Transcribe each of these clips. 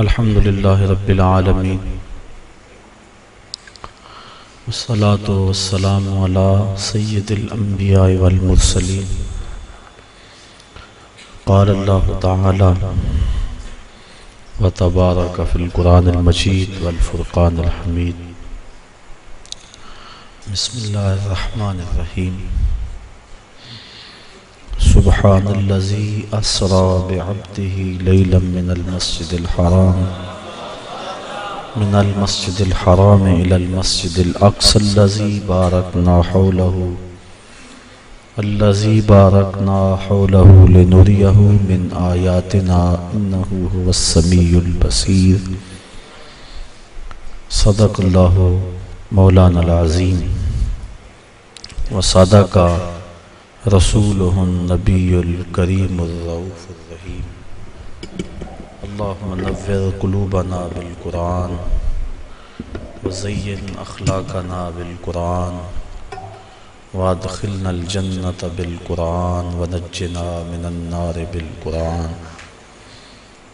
الحمد للہ رب العالمین والصلاة والسلام علی سید الانبیاء والمرسلین قال اللہ تعالی وتبارک فی القرآن المجید والفرقان الحمید بسم اللہ الرحمن الرحیم سبحان الذی اسری بعبده لیلا من المسجد الحرام إلى المسجد الأقصى الذي باركنا حوله لنريه من آياتنا إنه هو السميع البصير صدق الله مولانا العظيم وصدق رسوله النبي الكريم الرؤوف الرحيم اللهم نور قلوبنا بالقرآن وزين أخلاقنا بالقرآن وادخلنا الجنة بالقرآن ونجنا من النار بالقرآن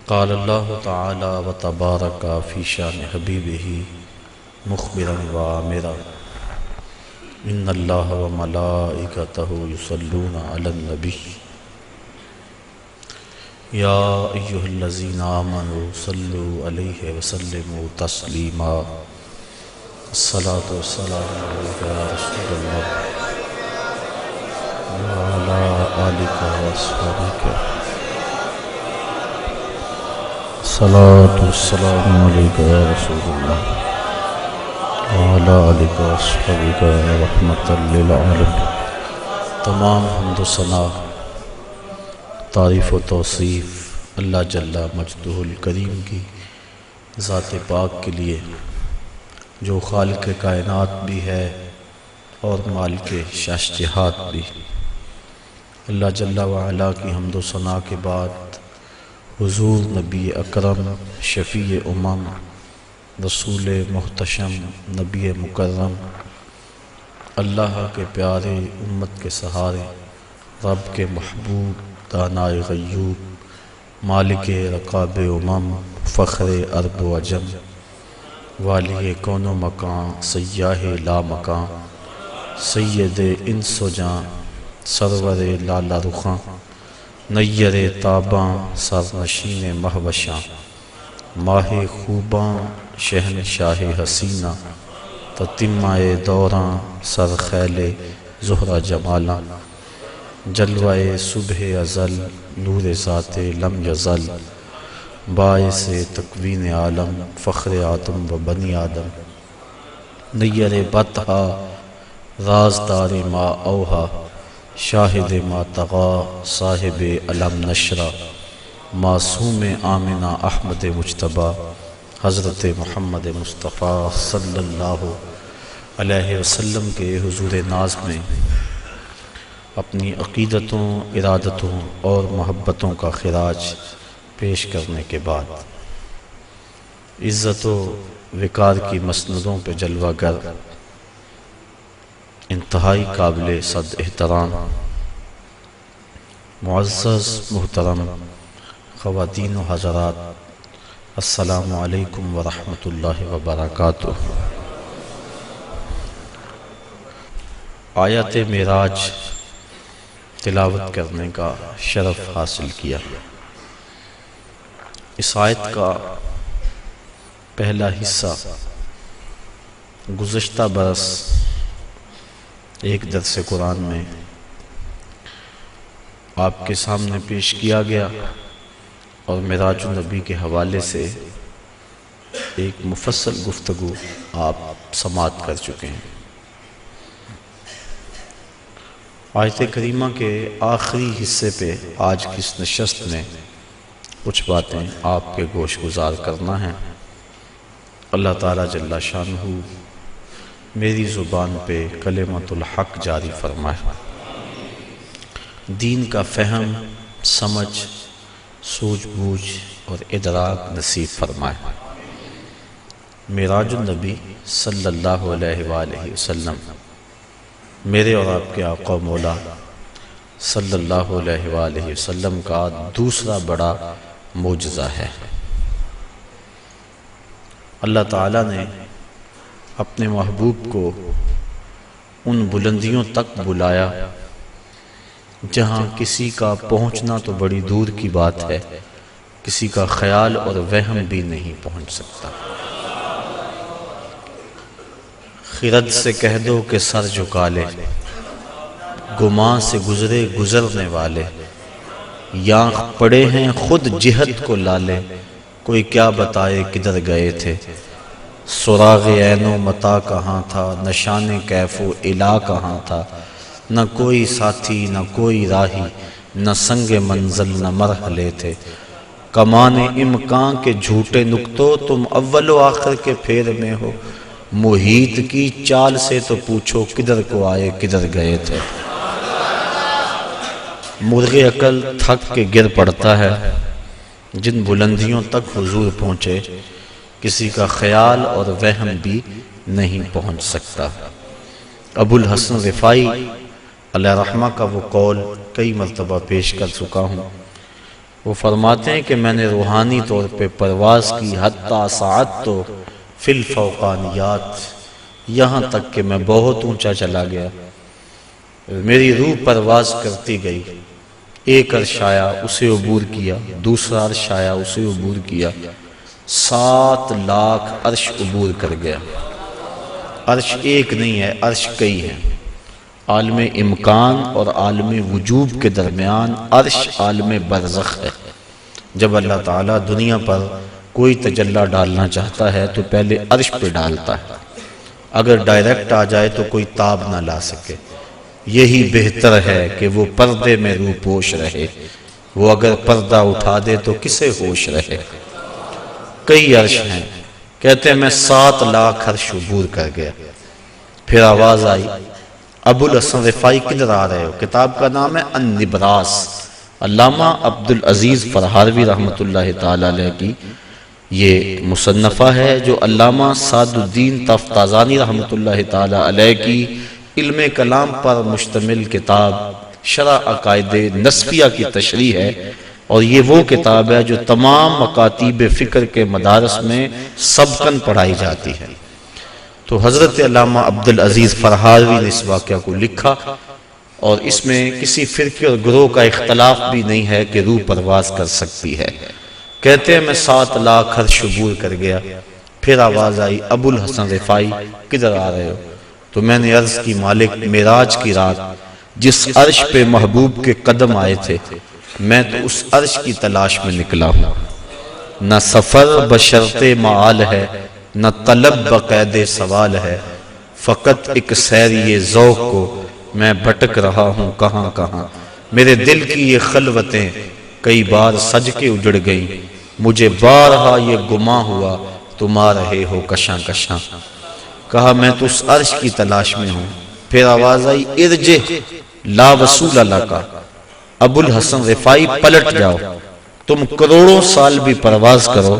قال الله تعالى وتبارك في شان حبيبه مخبرا وآمرا إن الله وملائكته يصلون على النبي یا ایہا الذین آمنوا صلوا علیہ وسلموا تسلیما الصلاة والسلام علیکہ یا رسول اللہ وعلی آلکہ واصحابکہ الصلاة والسلام علیکہ یا رسول اللہ وعلی آلکہ واصحابکہ رحمۃ للعالمین۔ تمام حمد و ثنا، تعریف و توصیف اللہ جل مجدہ الکریم کی ذات پاک کے لیے جو خالق کائنات بھی ہے اور مالک شاشجہات بھی۔ اللہ جل وعلا کی حمد و ثنا کے بعد حضور نبی اکرم شفیع امم رسول محتشم نبی مکرم اللہ کے پیارے امت کے سہارے رب کے محبوب دانائے غیوب مالک رقاب امم فخر عرب و عجم والی کون و مکان سیاہ لا مکان سید انس و جان سرور لالا رخاں نیر تاباں سرنشین مہوشاں ماہ خوباں شہنشاہ حسینہ تتمہ دوراں سر خیل زہرہ جمالاں جلوہ صبح ازل نور ذات لم یزل باعث تکوین عالم فخر آدم و بنی آدم نیر بطحا رازدار ما اوہا شاہد ما تغا صاحب علم نشرہ معصوم آمنہ احمد مجتبی حضرت محمد مصطفیٰ صلی اللہ علیہ وسلم کے حضور ناز میں اپنی عقیدتوں، ارادتوں اور محبتوں کا خراج پیش کرنے کے بعد عزت و وقار کی مسندوں پہ جلوہ گر انتہائی قابل صد احترام معزز محترم خواتین و حضرات، السلام علیکم ورحمۃ اللہ وبرکاتہ۔ آیت معراج تلاوت کرنے کا شرف حاصل کیا۔ اس آیت کا پہلا حصہ گزشتہ برس ایک درس قرآن میں آپ کے سامنے پیش کیا گیا اور معراج النبی کے حوالے سے ایک مفصل گفتگو آپ سماعت کر چکے ہیں۔ آیت کریمہ کے آخری حصے پہ آج کی اس نشست میں کچھ باتیں آپ کے گوش گزار کرنا ہے۔ اللہ تعالیٰ جل شانہ میری زبان پہ کلمۃ الحق جاری فرمائے، دین کا فہم، سمجھ، سوجھ بوجھ اور ادراک نصیب فرمائے۔ معراج النبی صلی اللہ علیہ وآلہ وسلم میرے اور آپ کے آقا مولا صلی اللہ علیہ وآلہ وسلم کا دوسرا بڑا معجزہ ہے۔ اللہ تعالیٰ نے اپنے محبوب کو ان بلندیوں تک بلایا جہاں کسی کا پہنچنا تو بڑی دور کی بات ہے، کسی کا خیال اور وہم بھی نہیں پہنچ سکتا۔ خرد سے کہہ دو کہ سر جھکا لے، گمان سے گزرے گزرنے والے، یانخ پڑے ہیں خود جہت کو لالے، کوئی کیا بتائے کدھر گئے تھے، سراغ عین و متا کہاں تھا، نشان کیف و الا کہاں تھا، نہ کوئی ساتھی نہ کوئی راہی، نہ سنگ منزل نہ مرحلے تھے، کمان امکان کے جھوٹے نکتوں تم اول و آخر کے پھیر میں ہو، محیط کی چال سے تو پوچھو کدھر کو آئے کدھر گئے تھے۔ مرغ عقل تھک کے گر پڑتا ہے، جن بلندیوں تک حضور پہنچے کسی کا خیال اور وہم بھی نہیں پہنچ سکتا۔ ابو الحسن رفاعی علیہ رحمہ کا وہ قول کئی مرتبہ پیش کر چکا ہوں۔ وہ فرماتے ہیں کہ میں نے روحانی طور پہ پرواز کی حتی ساعت تو فی الفوقانیات، یہاں تک کہ میں بہت اونچا چلا گیا، میری روح پرواز کرتی گئی، ایک عرش آیا اسے عبور کیا، دوسرا عرش آیا اسے عبور کیا، 7 لاکھ عرش عبور کر گیا۔ عرش ایک نہیں ہے، عرش کئی ہیں۔ عالم امکان اور عالم وجوب کے درمیان عرش عالم برزخ ہے۔ جب اللہ تعالیٰ دنیا پر کوئی تجلی ڈالنا چاہتا ہے تو پہلے عرش پہ ڈالتا ہے، اگر ڈائریکٹ آ جائے تو کوئی تاب نہ لا سکے۔ یہی بہتر ہے کہ وہ پردے میں روح پوش رہے، وہ اگر پردہ اٹھا دے تو کسے ہوش رہے۔ کئی عرش ہیں، کہتے ہیں میں 7 لاکھ عرش عبور کر گیا۔ پھر آواز آئی ابو الحسن رفاعی کدھر آ رہے ہو؟ کتاب کا نام ہے النبراس، علامہ عبدالعزیز فرہاروی رحمۃ اللہ تعالی علیہ کی یہ مصنفہ ہے، جو علامہ سعد الدین تفتازانی رحمۃ اللہ تعالی علیہ کی علم کلام پر مشتمل کتاب شرح عقائد نصفیہ کی تشریح ہے، اور یہ وہ کتاب ہے جو تمام مکاتیب فکر کے مدارس میں سبقاً پڑھائی جاتی ہے۔ تو حضرت علامہ عبدالعزیز فرہاروی نے اس واقعہ کو لکھا، اور اس میں کسی فرقے اور گروہ کا اختلاف بھی نہیں ہے کہ روح پرواز کر سکتی ہے۔ کہتے ہیں میں 7 لاکھ عرش عبور کر گیا۔ پھر آواز آئی ابو الحسن رفاعی کدھر آ رہے ہو؟ تو میں نے عرض کی مالک معراج کی رات جس عرش پہ محبوب کے قدم آئے تھے، میں تو اس عرش کی تلاش میں نکلا ہوں، نہ سفر بشرط معال ہے، نہ طلب بقید سوال ہے، فقط ایک سیری ذوق کو میں بھٹک رہا ہوں کہاں کہاں، میرے دل کی یہ خلوتیں کئی بار سج کے اجڑ گئیں، مجھے بارہا یہ گماں ہوا تم آ رہے ہو کشاں کشاں۔ کہا میں تو اس عرش کی تلاش میں ہوں۔ پھر آواز آئی ارجع لا وصول اللہ کا، ابو الحسن رفاعی پلٹ جاؤ، تم کروڑوں سال بھی پرواز کرو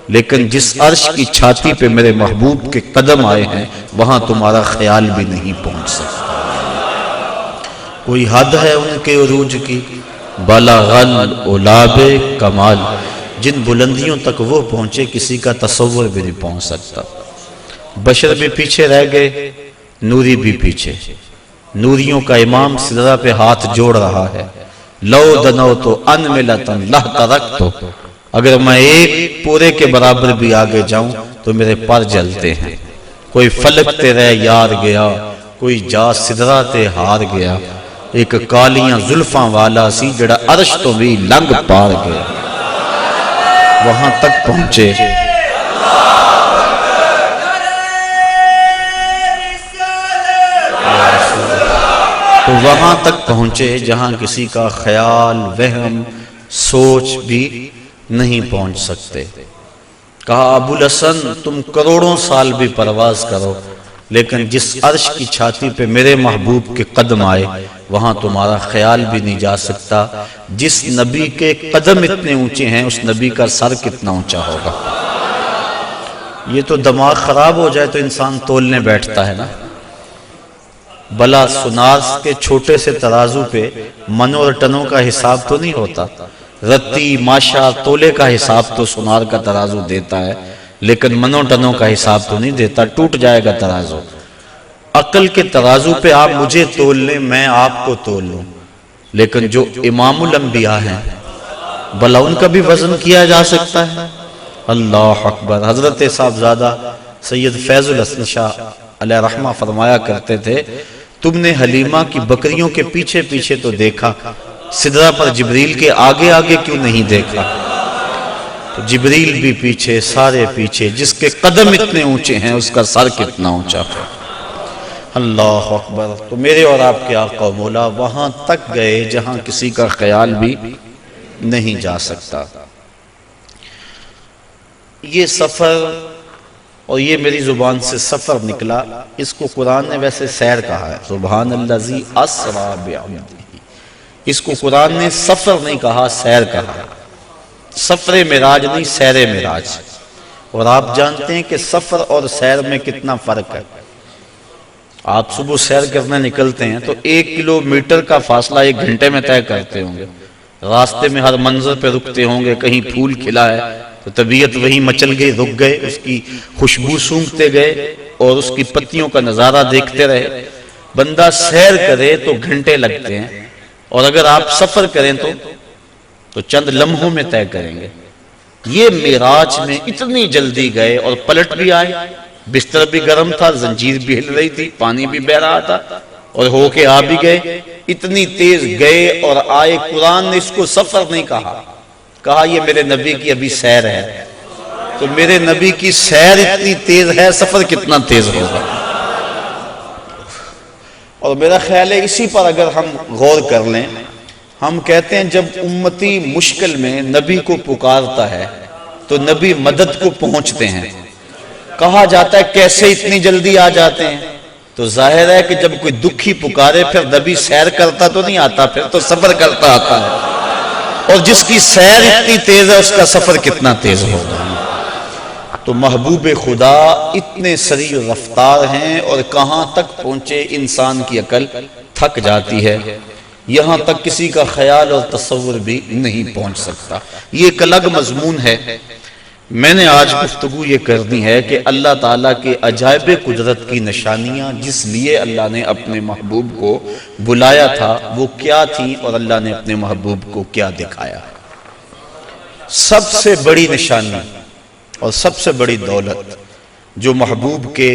لیکن جس عرش کی چھاتی پہ میرے محبوب کے قدم آئے ہیں وہاں تمہارا خیال بھی نہیں پہنچ سکتا۔ کوئی حد ہے ان کے عروج کی، بلغل اولاب کمال، جن بلندیوں تک وہ پہنچے کسی کا تصور بھی نہیں پہنچ سکتا۔ بشر بھی پیچھے رہ گئے، نوری بھی پیچھے۔ نوریوں کا امام سدرہ پہ ہاتھ جوڑ رہا ہے، لو دنو تو ان ملتن لہ ترکتو، اگر میں ایک پورے کے برابر بھی آگے جاؤں تو میرے پر جلتے ہیں۔ کوئی فلک تے رہ یار گیا، کوئی جا سدرہ تے ہار گیا، ایک کالیاں زلفاں والا سی جڑا عرش تو بھی لنگ پار گیا۔ وہاں تک پہنچے تو وہاں تک پہنچے جہاں کسی کا خیال وہم سوچ بھی نہیں پہنچ سکتے۔ کہا ابو الحسن تم کروڑوں سال بھی پرواز کرو لیکن جس عرش کی چھاتی پہ میرے محبوب کے قدم آئے وہاں تمہارا خیال بھی نہیں جا سکتا۔ جس نبی کے قدم اتنے اونچے ہیں اس نبی کا سر کتنا اونچا ہوگا۔ یہ تو دماغ خراب ہو جائے تو انسان تولنے بیٹھتا ہے نا۔ بلا سنار کے چھوٹے سے ترازو پہ منوں اور ٹنوں کا حساب تو نہیں ہوتا، رتی ماشا تولے کا حساب تو سنار کا ترازو دیتا ہے، لیکن منوں ٹنوں کا حساب تو نہیں دیتا، ٹوٹ جائے گا ترازو۔ عقل کے ترازو پہ آپ مجھے تول لیں، میں آپ کو تول لوں، لیکن جو امام الانبیاء ہیں بھلا ان کا بھی وزن کیا جا سکتا ہے؟ اللہ اکبر۔ حضرت صاحبزادہ سید فیض الحسن شاہ علیہ رحمہ فرمایا کرتے تھے، تم نے حلیمہ کی بکریوں کے پیچھے پیچھے تو دیکھا، سدرہ پر جبریل کے آگے آگے کیوں نہیں دیکھا؟ تو جبریل بھی پیچھے، سارے پیچھے، جس کے قدم اتنے اونچے ہیں اس کا سر کتنا اونچا ہے۔ اللہ اکبر۔ تو میرے اور آپ کے آقا و مولا وہاں تک گئے جہاں کسی کا خیال بھی نہیں جا سکتا۔ یہ سفر، اور یہ میری زبان سے سفر نکلا، اس کو قرآن نے ویسے سیر کہا ہے، سبحان الذی اسری بعبدہ۔ اس کو قرآن نے سفر نہیں کہا، سیر کہا ہے۔ سفر معراج نہیں، سیر معراج۔ اور آپ جانتے ہیں کہ سفر اور سیر میں کتنا فرق ہے۔ آپ صبح سیر کرنے نکلتے ہیں تو 1 کلومیٹر کا فاصلہ 1 گھنٹے میں طے کرتے ہوں گے، راستے میں ہر منظر پہ رکتے ہوں گے، کہیں پھول کھلا ہے تو طبیعت وہیں مچل گئی، رک گئے، اس کی خوشبو سونگھتے گئے اور اس کی پتیوں کا نظارہ دیکھتے رہے۔ بندہ سیر کرے تو گھنٹے لگتے ہیں، اور اگر آپ سفر کریں تو چند لمحوں میں طے کریں گے۔ یہ معراج میں اتنی جلدی گئے اور پلٹ بھی آئے، بستر بھی گرم تھا، زنجیر بھی ہل رہی تھی، پانی بھی بہ رہا تھا، اور ہو کے آ بھی گئے۔ اتنی تیز گئے اور آئے۔ قرآن نے اس کو سفر نہیں کہا یہ میرے نبی کی ابھی سیر ہے۔ تو میرے نبی کی سیر اتنی تیز ہے، سفر کتنا تیز ہوگا۔ اور میرا خیال ہے اسی پر اگر ہم غور کر لیں، ہم کہتے ہیں جب امتی مشکل میں نبی کو پکارتا ہے تو نبی مدد کو پہنچتے ہیں۔ کہا جاتا ہے کیسے اتنی جلدی آ جاتے ہیں؟ تو ظاہر ہے کہ جب کوئی دکھی پکارے پھر نبی سیر کرتا تو نہیں آتا، پھر تو سفر کرتا آتا ہے۔ اور جس کی سیر اتنی تیز ہے اس کا سفر کتنا تیز ہوگا۔ تو محبوب خدا اتنے سریع رفتار ہیں، اور کہاں تک پہنچے انسان کی عقل تھک جاتی ہے، یہاں تک کسی کا خیال اور تصور بھی نہیں پہنچ سکتا۔ یہ ایک الگ مضمون ہے۔ میں نے آج گفتگو یہ کرنی ہے کہ اللہ تعالیٰ کے عجائب قدرت کی نشانیاں جس لیے اللہ نے اپنے محبوب کو بلایا تھا وہ کیا تھیں، اور اللہ نے اپنے محبوب کو کیا دکھایا۔ سب سے بڑی نشانی اور سب سے بڑی دولت جو محبوب کے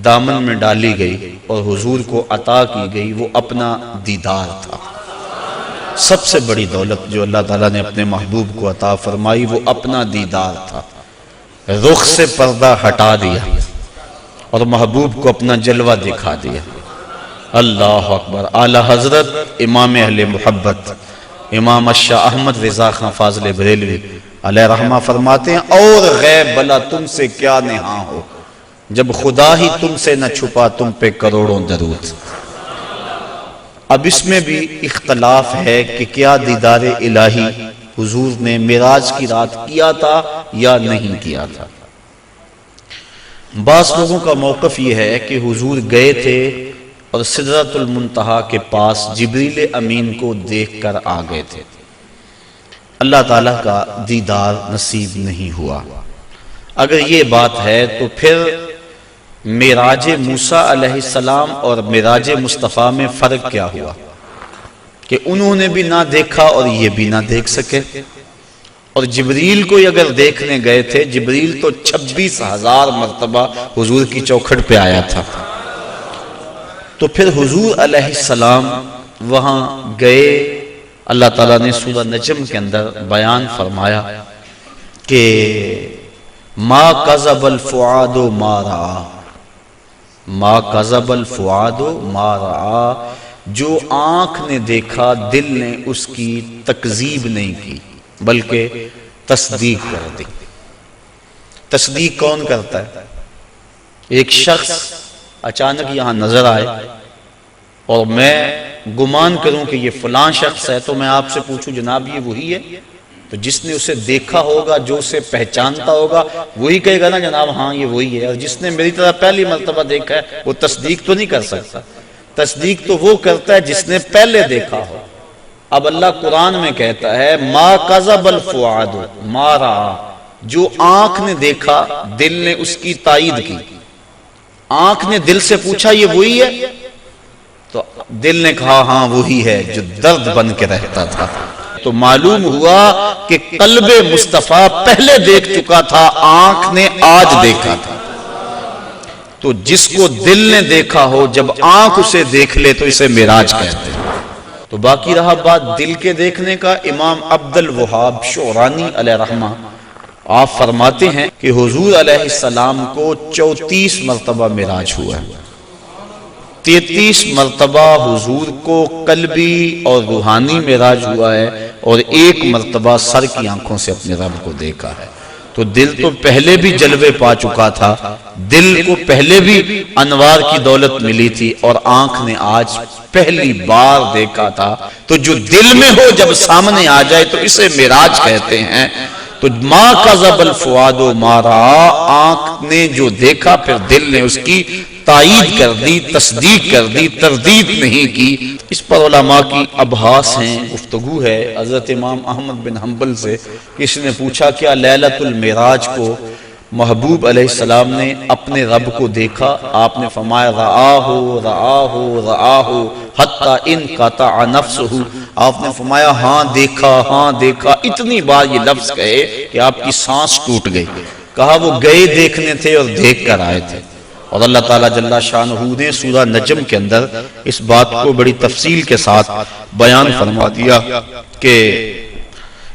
دامن میں ڈالی گئی اور حضور کو عطا کی گئی وہ اپنا دیدار تھا۔ سب سے بڑی دولت جو اللہ تعالیٰ نے اپنے محبوب کو عطا فرمائی وہ اپنا دیدار تھا۔ رخ سے پردہ ہٹا دیا اور محبوب کو اپنا جلوہ دکھا دیا۔ اللہ اکبر۔ اعلی حضرت امام اہل محبت امام الشاہ احمد رضا خان فاضل بریلوی علیہ رحمہ فرماتے ہیں، اور غیب بلا تم سے کیا نہاں ہو، جب خدا ہی تم سے نہ چھپا تم پہ کروڑوں درود۔ اب اس میں بھی اختلاف ہے کہ کیا دیدار الہی حضور نے معراج کی رات کیا تھا یا نہیں کیا تھا۔ بعض لوگوں کا موقف یہ ہے کہ حضور گئے تھے اور سدرۃ المنتہا کے پاس جبریل امین کو دیکھ کر آ گئے تھے، اللہ تعالیٰ کا دیدار نصیب نہیں ہوا۔ اگر یہ بات ہے تو پھر معراج موسیٰ علیہ السلام اور معراج مصطفیٰ میں فرق کیا ہوا کہ انہوں نے بھی نہ دیکھا اور یہ بھی نہ دیکھ سکے؟ اور جبریل کو اگر دیکھنے گئے تھے، جبریل تو 26,000 مرتبہ حضور کی چوکھٹ پہ آیا تھا۔ تو پھر حضور علیہ السلام وہاں گئے۔ اللہ تعالیٰ نے سورہ نجم کے اندر بیان فرمایا کہ ما کذب الفؤاد ما رأى، ما کذب الفؤاد ما رأى، جو آنکھ نے دیکھا دل نے اس کی تکذیب نہیں کی بلکہ تصدیق کر دی۔ تصدیق کون کرتا ہے؟ ایک شخص اچانک یہاں نظر آئے اور میں گمان کروں کہ یہ فلاں شخص ہے، تو میں آپ سے پوچھوں جناب یہ وہی ہے؟ تو جس نے اسے دیکھا ہوگا، جو اسے پہچانتا ہوگا، وہی کہے گا نا جناب ہاں یہ وہی ہے۔ اور جس نے میری طرح پہلی مرتبہ دیکھا ہے وہ تصدیق تو نہیں کر سکتا۔ تصدیق تو وہ کرتا ہے جس نے پہلے دیکھا ہو۔ اب اللہ قرآن میں کہتا ہے ما کذب الفؤاد ما رأى، جو آنکھ نے دیکھا دل نے اس کی تائید کی. آنکھ نے دل سے پوچھا یہ وہی ہے؟ تو دل نے کہا ہاں وہی ہے جو درد بن کے رہتا تھا. تو معلوم ہوا کہ قلب مصطفیٰ پہلے دیکھ چکا تھا، آنکھ نے آج دیکھا تھا. تو جس کو دل نے دیکھا ہو جب آنکھ اسے دیکھ لے تو اسے معراج کہتے ہیں. تو باقی رہا بات دل کے دیکھنے کا. امام عبد الوہاب شعرانی علیہ رحمہ آپ فرماتے ہیں کہ حضور علیہ السلام کو 34 مرتبہ معراج ہوا ہے. 33 مرتبہ حضور کو قلبی اور روحانی معراج ہوا ہے اور 1 مرتبہ سر کی آنکھوں سے اپنے رب کو دیکھا ہے. تو دل تو پہلے بھی جلوے پا چکا تھا، دل کو پہلے بھی انوار کی دولت ملی تھی، اور آنکھ نے آج پہلی بار دیکھا تھا. تو جو دل میں ہو جب سامنے آ جائے تو اسے معراج کہتے ہیں. تو ما کذب الفؤاد ما رأى، آنکھ نے جو دیکھا پھر دل نے اس کی تائید کر دی، تصدیق کر دی، تردید نہیں کی. اس پر علماء کی ابحاث ہیں، گفتگو ہے. حضرت امام احمد بن حنبل سے کسی نے پوچھا کیا لیلۃ المعراج کو محبوب علیہ السلام نے اپنے رب کو دیکھا؟ آپ نے فرمایا رآہ رآہ رآہ حتی انقطع نفسہ. آپ نے فرمایا ہاں دیکھا. اتنی بار یہ لفظ کہے کہ آپ کی سانس ٹوٹ گئی. کہا وہ گئے دیکھنے تھے اور دیکھ کر آئے تھے. اور اللہ تعالیٰ جل شانہ نے سورہ نجم کے اندر اس بات کو بڑی تفصیل کے ساتھ بیان فرما دیا کہ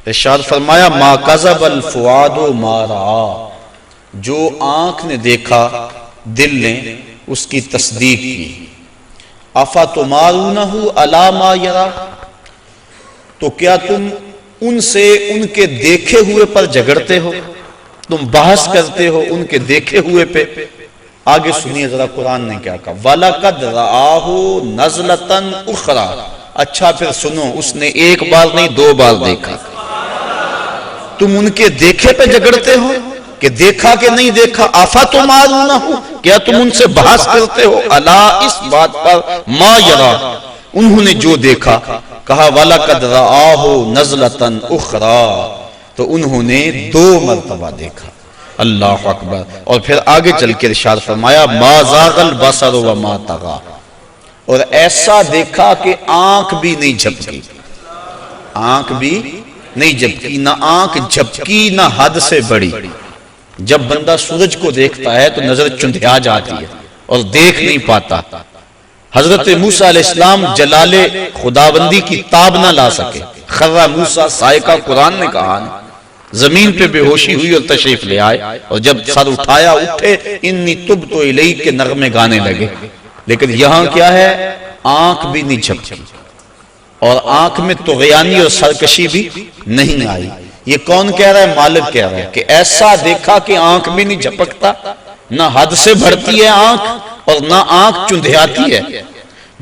ارشاد فرمایا ما کذب الفؤاد ما رأى، جو آنکھ نے دیکھا دل نے اس کی تصدیق کی. افتمارونہ علی ما یری، تو کیا تم ان سے ان کے دیکھے ہوئے پر جھگڑتے ہو، تم بحث کرتے ہو ان کے دیکھے ہوئے پہ. آگے سنیے ذرا قرآن نے کیا کہا. وَلَقَدْ رَآهُ نَزْلَةً أُخْرَى. اچھا پھر سنو، اس نے 1 بار نہیں 2 بار دیکھا. تم ان کے دیکھے پہ جھگڑتے ہو کہ دیکھا کہ نہیں دیکھا. افتمارونہ، کیا تم ان سے بحث کرتے ہو الا اس بات پر ما یری، انہوں نے جو دیکھا. کہا وَلَقَدْ رَآهُ نَزْلَةً أُخْرَى، تو انہوں نے 2 مرتبہ دیکھا. اللہ اکبر. اور پھر آگے چل کے ارشاد فرمایا ما زاغ البصر وما طغى، اور ایسا دیکھا کہ آنکھ بھی نہیں جھپکی. آنکھ بھی نہیں جھپکی، نہ آنکھ جھپکی نہ حد سے بڑی. جب بندہ سورج کو دیکھتا ہے تو نظر چندھیا جاتی ہے اور دیکھ نہیں پاتا. حضرت موسیٰ علیہ السلام جلال خداوندی کی تاب نہ لا سکے. خرّ موسیٰ صاعقہ، قرآن نے کہا نا، زمین پہ بے ہوشی ہوئی اور تشریف لے آئے، اور جب سر اٹھایا اٹھے انی تبت الیک کے نغمے گانے لگے. لیکن یہاں کیا ہے، آنکھ بھی نہیں جھپکی اور آنکھ میں طغیانی اور سرکشی بھی نہیں آئی. یہ کون کہہ رہا ہے؟ مالک کہہ رہا ہے کہ ایسا دیکھا کہ آنکھ بھی نہیں جھپکتا، نہ حد سے بڑھتی ہے آنکھ اور نہ آنکھ چندھیاتی ہے.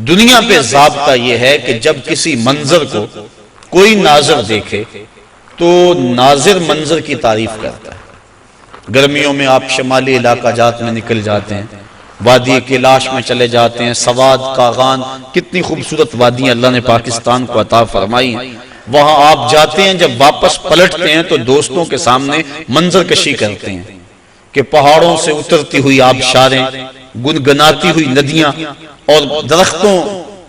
دنیا پہ ضابطہ یہ ہے کہ جب کسی منظر کو کوئی ناظر دیکھے تو ناظر منظر کی تعریف کرتا ہے. گرمیوں میں آپ شمالی علاقہ جات میں نکل جاتے ہیں، وادی کیلاش میں چلے جاتے ہیں، سواد کاغان، کتنی خوبصورت وادیاں اللہ نے پاکستان کو عطا فرمائی ہیں. وہاں آپ جاتے ہیں، جب واپس پلٹتے ہیں تو دوستوں کے سامنے منظر کشی کرتے ہیں کہ پہاڑوں سے اترتی ہوئی آبشاریں، گنگناتی ہوئی ندیاں اور درختوں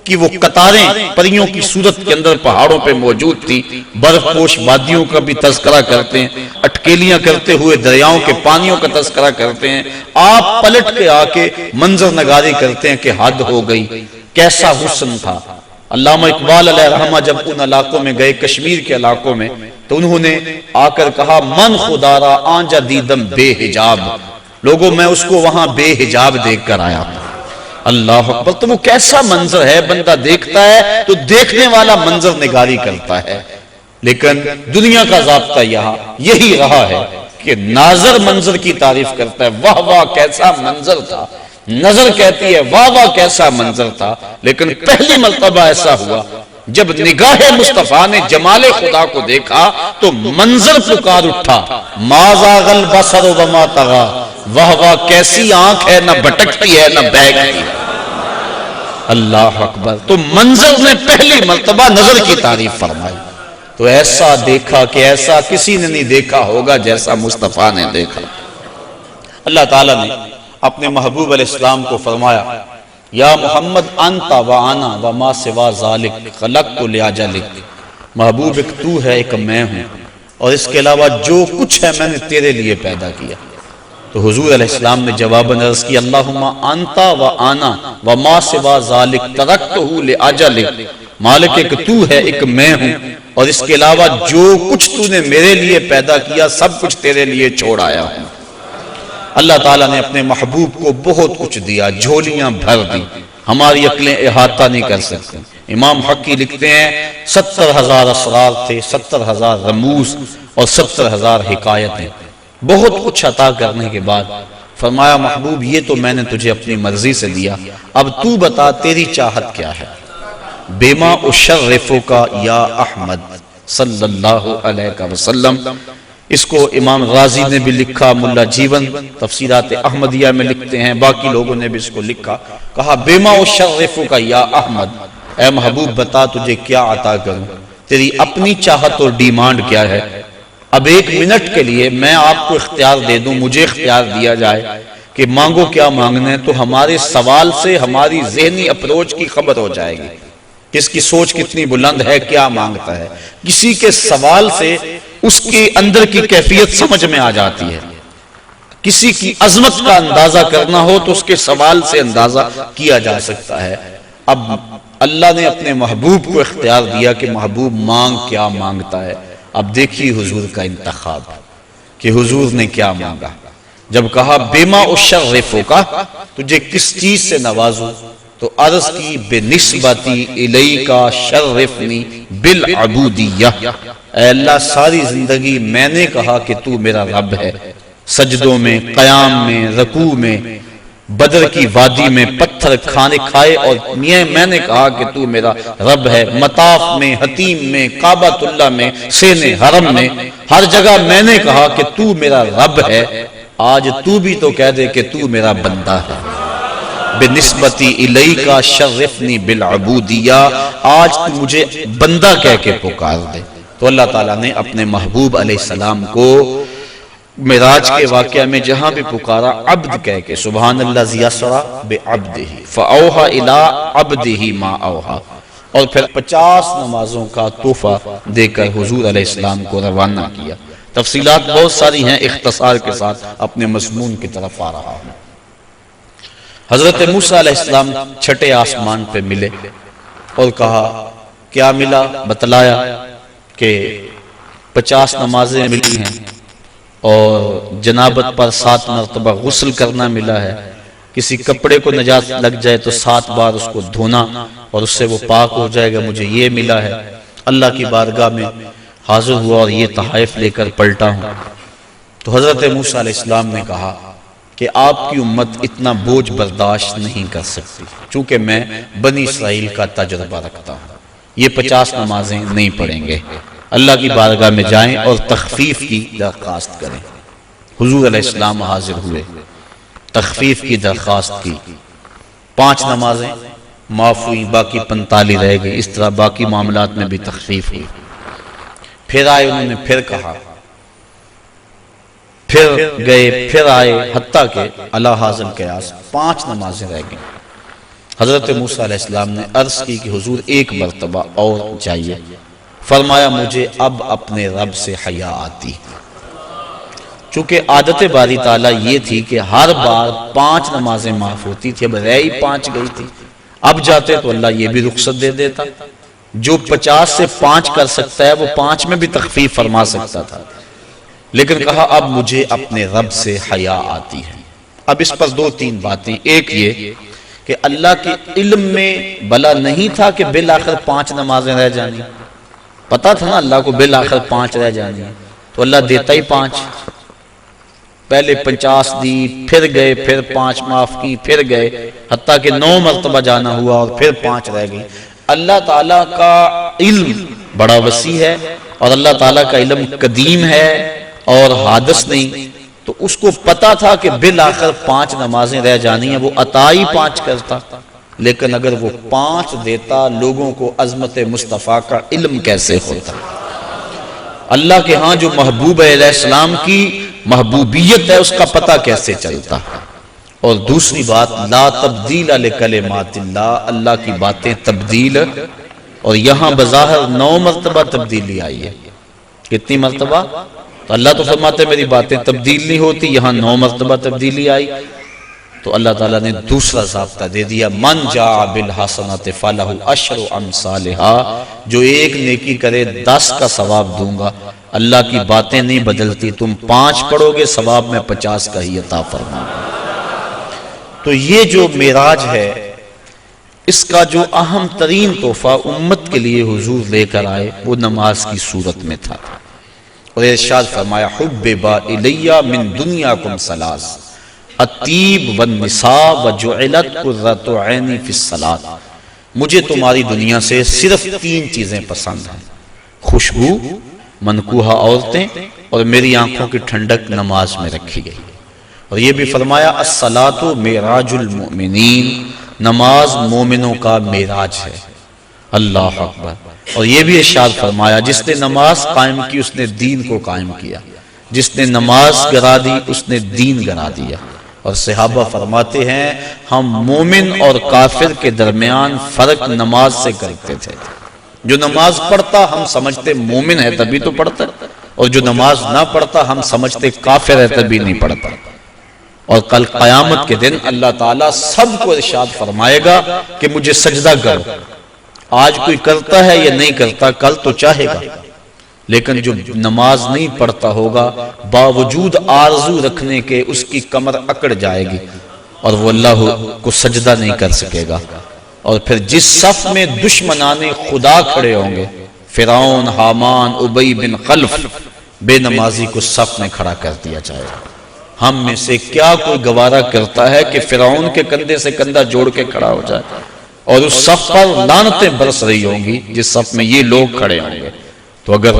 کی وہ قطاریں پریوں کی صورت کے اندر پہاڑوں پہ موجود تھی. برف پوش وادیوں کا بھی تذکرہ کرتے ہیں، اٹکیلیاں کرتے ہوئے دریاؤں کے پانیوں کا تذکرہ کرتے ہیں. آپ پلٹ کے آ کے منظر نگاری کرتے ہیں کہ حد ہو گئی، کیسا حسن تھا. علامہ اقبال علیہ رحمہ جب ان علاقوں میں گئے، کشمیر کے علاقوں میں، تو انہوں نے آ کر کہا من خدا را آنجا دیدم بے حجاب، لوگوں میں اس کو وہاں بے حجاب دیکھ کر آیا. اللہ اکبر. تو وہ کیسا منظر ہے، بندہ دیکھتا ہے تو دیکھنے والا منظر نگاری کرتا ہے. لیکن دنیا کا ضابطہ یہاں یہی رہا ہے کہ ناظر منظر کی تعریف کرتا ہے، واہ واہ کیسا منظر تھا. نظر کہتی ہے واہ واہ کیسا منظر تھا. لیکن پہلی مرتبہ ایسا ہوا جب نگاہ مصطفیٰ نے جمال خدا کو دیکھا تو منظر پکار اٹھا ما زاغ البصر وما طغى، واہ واہ کیسی آنکھ ہے، نہ بھٹکتی ہے نہ بہکتی. اللہ اکبر. تو منظر نے پہلی مرتبہ نظر کی تعریف فرمائی. تو تو ایسا دیکھا کہ ایسا کسی نے نہیں دیکھا ہوگا جیسا مصطفیٰ نے دیکھا۔ اللہ تعالیٰ نے اپنے محبوب علیہ السلام کو فرمایا یا محمد انت و انا و ما سوا ذالک خلقت لاجلک، محبوب ایک تو ہے ایک میں ہوں، اور اس کے علاوہ جو کچھ ہے میں نے تیرے لیے پیدا کیا۔ تو حضور علیہ السلام نے جواباً عرض کی اللہم انت و انا و ما سوا ذالک ترکتہ لاجلک، مالک ایک تو ہے ایک میں ہوں، اور اس کے علاوہ جو کچھ تو نے میرے لیے پیدا کیا سب کچھ تیرے لیے چھوڑ آیا ہوں۔ اللہ تعالیٰ نے اپنے محبوب کو بہت کچھ دیا، جھولیاں بھر دی، ہماری عقلیں احاطہ نہیں کر سکتی۔ امام حقی لکھتے ہیں 70,000 اسرار تھے، 70,000 رموز اور 70,000 حکایتیں، بہت کچھ عطا کرنے کے بعد فرمایا محبوب یہ تو میں نے تجھے اپنی مرضی سے دیا، اب تو بتا تیری چاہت کیا ہے۔ بیما اشرفک یا احمد صلی اللہ علیہ وسلم، اس کو امام غازی نے بھی لکھا، ملا جیون تفسیرات احمدیہ میں لکھتے ہیں، باقی لوگوں نے بھی اس کو لکھا، کہا بیما اشرفک یا احمد، اے محبوب بتا تجھے کیا عطا کروں، تیری اپنی چاہت اور ڈیمانڈ کیا ہے۔ اب ایک منٹ کے لیے میں آپ کو اختیار دے دوں، مجھے اختیار دیا جائے کہ مانگو کیا مانگنا ہے، تو ہمارے سوال سے ہماری ذہنی اپروچ کی خبر ہو جائے گی، کس کی سوچ کتنی بلند ہے، کیا مانگتا ہے۔ کسی کے سوال سے اس کے اندر کی کیفیت سمجھ میں آ جاتی ہے، کسی کی عظمت کا اندازہ کرنا ہو تو اس کے سوال سے اندازہ کیا جا سکتا ہے۔ اب اللہ نے اپنے محبوب کو اختیار دیا کہ محبوب مانگ کیا مانگتا ہے۔ اب دیکھیے حضور کا انتخاب کہ حضور نے کیا مانگا۔ جب کہا بیما اشرفک، تجھے کس چیز سے نوازوں، تو عرض کی بنسبتی الیک شرفنی بالعبودیہ، اے اللہ ساری زندگی میں نے کہا کہ تو میرا رب ہے، سجدوں میں، قیام میں، رکوع میں، بدر کی وادی میں پتھر کھانے کھائے اور میں نے کہا کہ تو میرا رب ہے، مطاف میں، حتیم میں، کعبۃ اللہ میں، سین حرم میں، ہر جگہ میں نے کہا کہ تو میرا رب ہے۔ آج تو بھی تو کہہ دے کہ تو میرا بندہ ہے۔ بنسبتی الیک شرفنی بالعبودیہ، آج تو مجھے بندہ کہہ کے پکار دے۔ تو اللہ تعالیٰ نے اپنے محبوب علیہ السلام کو معراج کے واقعہ میں جہاں بھی پکارا عبد کہہ کے، سبحان الذی اسری بعبدہ فاوحی الی عبدہ ما اوحی، اور پھر 50 نمازوں کا تحفہ دے کر حضور علیہ السلام کو روانہ کیا۔ تفصیلات بہت ساری ہیں، اختصار کے ساتھ اپنے مضمون کی طرف آ رہا ہوں۔ حضرت موسیٰ علیہ السلام چھٹے آسمان پہ ملے اور کہا کیا ملا، بتلایا کہ 50 نمازیں ملی ہیں اور جنابت پر 7 مرتبہ غسل کرنا ملا ہے، کسی کپڑے کو نجاست لگ جائے تو 7 بار اس کو دھونا اور اس سے وہ پاک ہو جائے گا، مجھے یہ ملا ہے۔ اللہ کی بارگاہ میں حاضر ہوا اور یہ تحائف لے کر پلٹا ہوں۔ تو حضرت موسیٰ علیہ السلام نے کہا کہ آپ کی امت اتنا بوجھ برداشت نہیں کر سکتی، چونکہ میں بنی اسرائیل کا تجربہ رکھتا ہوں، یہ 50 نمازیں نہیں پڑھیں گے۔ اللہ کی بارگاہ میں جائیں اور تخفیف کی درخواست کریں۔ حضور علیہ السلام حاضر ہوئے، تخفیف کی درخواست کی، 5 نمازیں معاف ہوئی، باقی 45 رہ گئی، اس طرح باقی معاملات میں بھی تخفیف ہوئی۔ پھر آئے، انہوں نے پھر کہا، پھر گئے، پھر آئے، حتیٰ کہ اللہ حاضر قیاس 5 نمازیں رہ گئیں۔ حضرت موسیٰ علیہ السلام نے عرض کی کہ حضور ایک مرتبہ اور جائیے۔ فرمایا مجھے اب اپنے رب سے حیا آتی، چونکہ عادت باری تعالیٰ یہ تھی کہ ہر بار 5 نمازیں معاف ہوتی تھی، اب رہ ہی 5 گئی تھی، اب جاتے تو اللہ یہ بھی رخصت دے دیتا، جو 50 سے 5 کر سکتا ہے وہ 5 میں بھی تخفیف فرما سکتا تھا، لیکن کہا اب مجھے اپنے رب سے حیا آتی ہے۔ اب اس پر 2-3 باتیں، ایک یہ کہ اللہ کے علم میں بلا نہیں تھا کہ بالآخر 5 نمازیں رہ جانی، پتا تھا نا اللہ کو بالآخر 5 رہ جانی، تو اللہ دیتا ہی 5، پہلے 50 دی، پھر گئے، پھر 5 معاف کی، پھر گئے، حتیٰ کہ 9 مرتبہ جانا ہوا اور پھر 5 رہ گئی۔ اللہ تعالیٰ کا علم بڑا وسیع ہے اور اللہ تعالیٰ کا علم قدیم ہے اور حادث نہیں، تو اس کو پتا تھا کہ بالآخر 5 نمازیں رہ جانی ہیں، وہ عطا ہی 5 کرتا، لیکن اگر وہ 5 دیتا لوگوں کو عظمت مصطفیٰ کا علم کیسے ہوتا۔ اللہ کے ہاں جو محبوب علیہ السلام کی محبوبیت ہے اس کا پتہ کیسے چلتا؟ اور دوسری بات، لا تبدیل لکلمات اللہ، اللہ کی باتیں تبدیل، اور یہاں بظاہر 9 مرتبہ تبدیلی آئی ہے۔ کتنی مرتبہ؟ تو اللہ تو فرماتے میری باتیں تبدیل نہیں ہوتی، یہاں 9 مرتبہ تبدیلی آئی۔ تو اللہ تعالیٰ نے دوسرا ضابطہ دے دیا، من جاء بالحسنۃ فلہ عشر امثالھا، جو ایک نیکی کرے 10 کا ثواب دوں گا۔ اللہ کی باتیں نہیں بدلتی، تم 5 پڑھو گے ثواب میں 50 کا ہی عطا فرماؤں گا۔ تو یہ جو معراج ہے اس کا جو اہم ترین تحفہ امت کے لیے حضور لے کر آئے وہ نماز کی صورت میں تھا، اور ارشاد فرمایا حبب الی من دنیاکم ثلاث الطیب والنساء وجعلت قرۃ عینی فی الصلاۃ، مجھے تمہاری دنیا سے صرف 3 چیزیں پسند ہیں، خوشبو، منکوحہ عورتیں، اور میری آنکھوں کی ٹھنڈک نماز میں رکھی گئی۔ اور یہ بھی فرمایا الصلاۃ معراج المؤمنین، نماز مومنوں کا معراج ہے۔ اللہ اکبر۔ اور یہ بھی ارشاد فرمایا جس نے نماز قائم کی اس نے دین کو قائم کیا، جس نے نماز گرا دی اس نے دین گرا دیا۔ اور صحابہ فرماتے ہیں ہم مومن اور کافر کے درمیان فرق نماز سے کرتے تھے، جو نماز پڑھتا ہم سمجھتے مومن ہے تبھی تو پڑھتا، اور جو نماز نہ پڑھتا ہم سمجھتے کافر ہے تبھی نہیں پڑھتا۔ اور کل قیامت کے دن اللہ تعالیٰ سب کو ارشاد فرمائے گا کہ مجھے سجدہ کرو۔ آج کوئی کرتا ہے یا نہیں کرتا، کل تو چاہے گا، لیکن جو نماز نہیں پڑھتا ہوگا باوجود آرزو رکھنے کے اس کی کمر اکڑ جائے گی اور وہ اللہ کو سجدہ نہیں کر سکے گا۔ اور پھر جس صف میں دشمنان خدا کھڑے ہوں گے، فرعون، حامان، ابی بن خلف، بے نمازی کو صف میں کھڑا کر دیا جائے گا۔ ہم میں سے کیا کوئی گوارا کرتا ہے کہ فرعون کے کندھے سے کندھا جوڑ کے کھڑا ہو جائے اور اس صف پر لعنتیں برس رہی ہوں گی جس صف میں یہ لوگ کھڑے ہوں گے؟ تو اگر